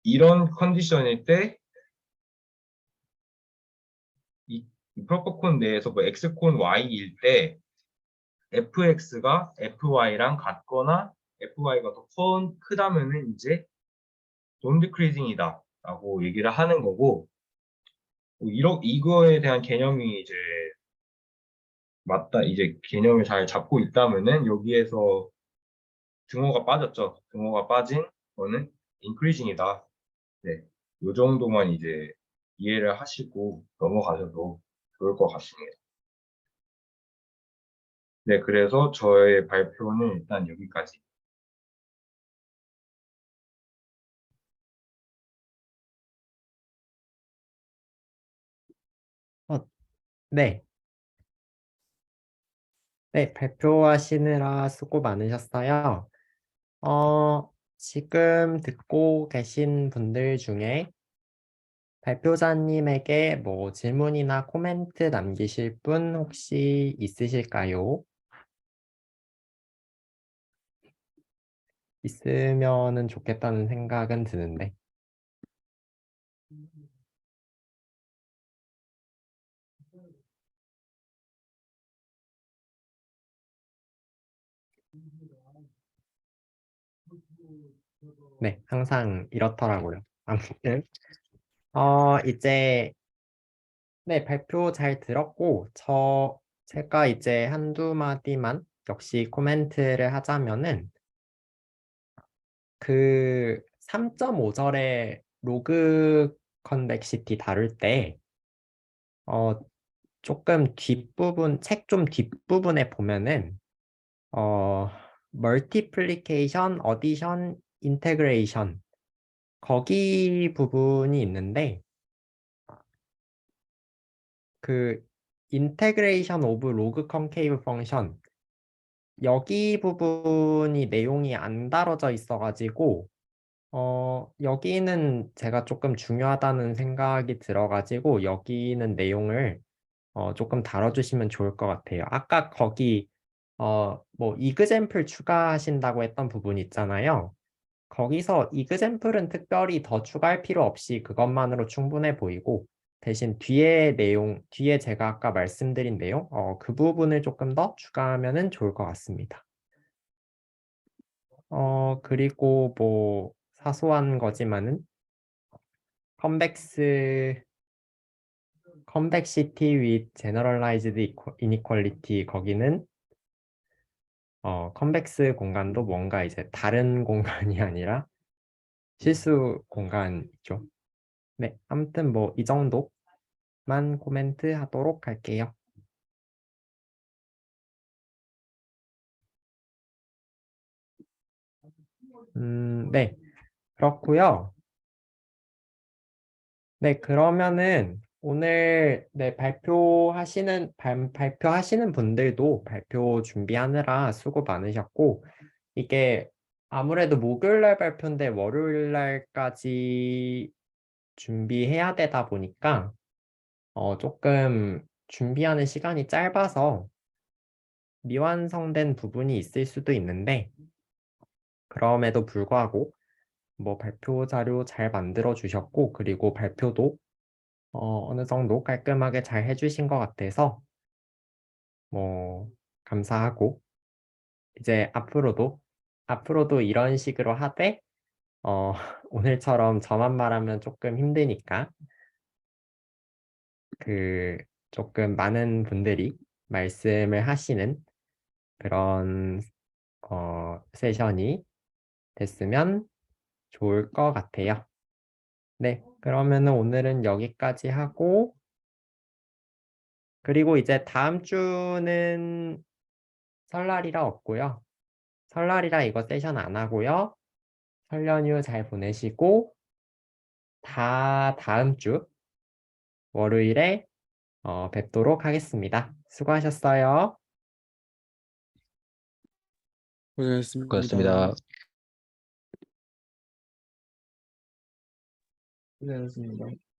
이런 컨디션일 때 이 프로퍼콘 내에서 뭐 x콘 y일 때 fx가 fy랑 같거나 fy가 더 크다면은 이제 non decreasing이다 라고 얘기를 하는 거고 이거에 대한 개념이 이제 맞다 이제 개념을 잘 잡고 있다면은 여기에서 등호가 빠졌죠. 등호가 빠진 거는 increasing이다. 네, 요 정도만 이제 이해를 하시고 넘어가셔도 좋을 것 같습니다. 네, 그래서 저의 발표는 일단 여기까지. 어, 네. 네, 발표하시느라 수고 많으셨어요. 지금 듣고 계신 분들 중에 발표자님에게 뭐 질문이나 코멘트 남기실 분 혹시 있으실까요? 있으면은 좋겠다는 생각은 드는데. 네, 항상 이렇더라고요. 아무튼, 이제 네, 발표 잘 들었고, 제가 이제 한두 마디만 역시 코멘트를 하자면은, 그 3.5절의 로그 컨벡시티 다룰 때, 어, 조금 뒷부분, 책 좀 뒷부분에 보면은, 멀티플리케이션, 어디션, 인테그레이션, 거기 부분이 있는데, 그 인테그레이션 오브 로그 컨케이브 펑션 여기 부분이 내용이 안 다뤄져 있어가지고 여기는 제가 조금 중요하다는 생각이 들어가지고 여기는 내용을 조금 다뤄주시면 좋을 것 같아요. 아까 거기 뭐 이그젬플 추가하신다고 했던 부분 있잖아요. 거기서 이그젬플은 특별히 더 추가할 필요 없이 그것만으로 충분해 보이고 대신 뒤에 내용, 뒤에 제가 아까 말씀드린 내용, 그 부분을 조금 더 추가하면은 좋을 것 같습니다. 그리고 뭐 사소한 거지만은 convexity with generalized inequality 거기는 컨벡스 공간도 뭔가 이제 다른 공간이 아니라 실수 공간이죠. 네, 아무튼 뭐 이 정도만 코멘트 하도록 할게요. 네, 그렇고요. 네, 그러면은 오늘 네, 발표하시는 분들도 발표 준비하느라 수고 많으셨고 이게 아무래도 목요일 날 발표인데 월요일 날까지 준비해야 되다 보니까 조금 준비하는 시간이 짧아서 미완성된 부분이 있을 수도 있는데 그럼에도 불구하고 뭐 발표 자료 잘 만들어 주셨고 그리고 발표도 어느 정도 깔끔하게 잘 해주신 것 같아서 뭐 감사하고 이제 앞으로도 이런 식으로 하되 오늘처럼 저만 말하면 조금 힘드니까 그 조금 많은 분들이 말씀을 하시는 그런 세션이 됐으면 좋을 것 같아요. 네, 그러면은 오늘은 여기까지 하고 그리고 이제 다음 주는 설날이라 없고요. 설날이라 이거 세션 안 하고요. 설 연휴 잘 보내시고 다음 주 월요일에 뵙도록 하겠습니다. 수고하셨어요. 고생하셨습니다. 고맙습니다. 고생하셨습니다.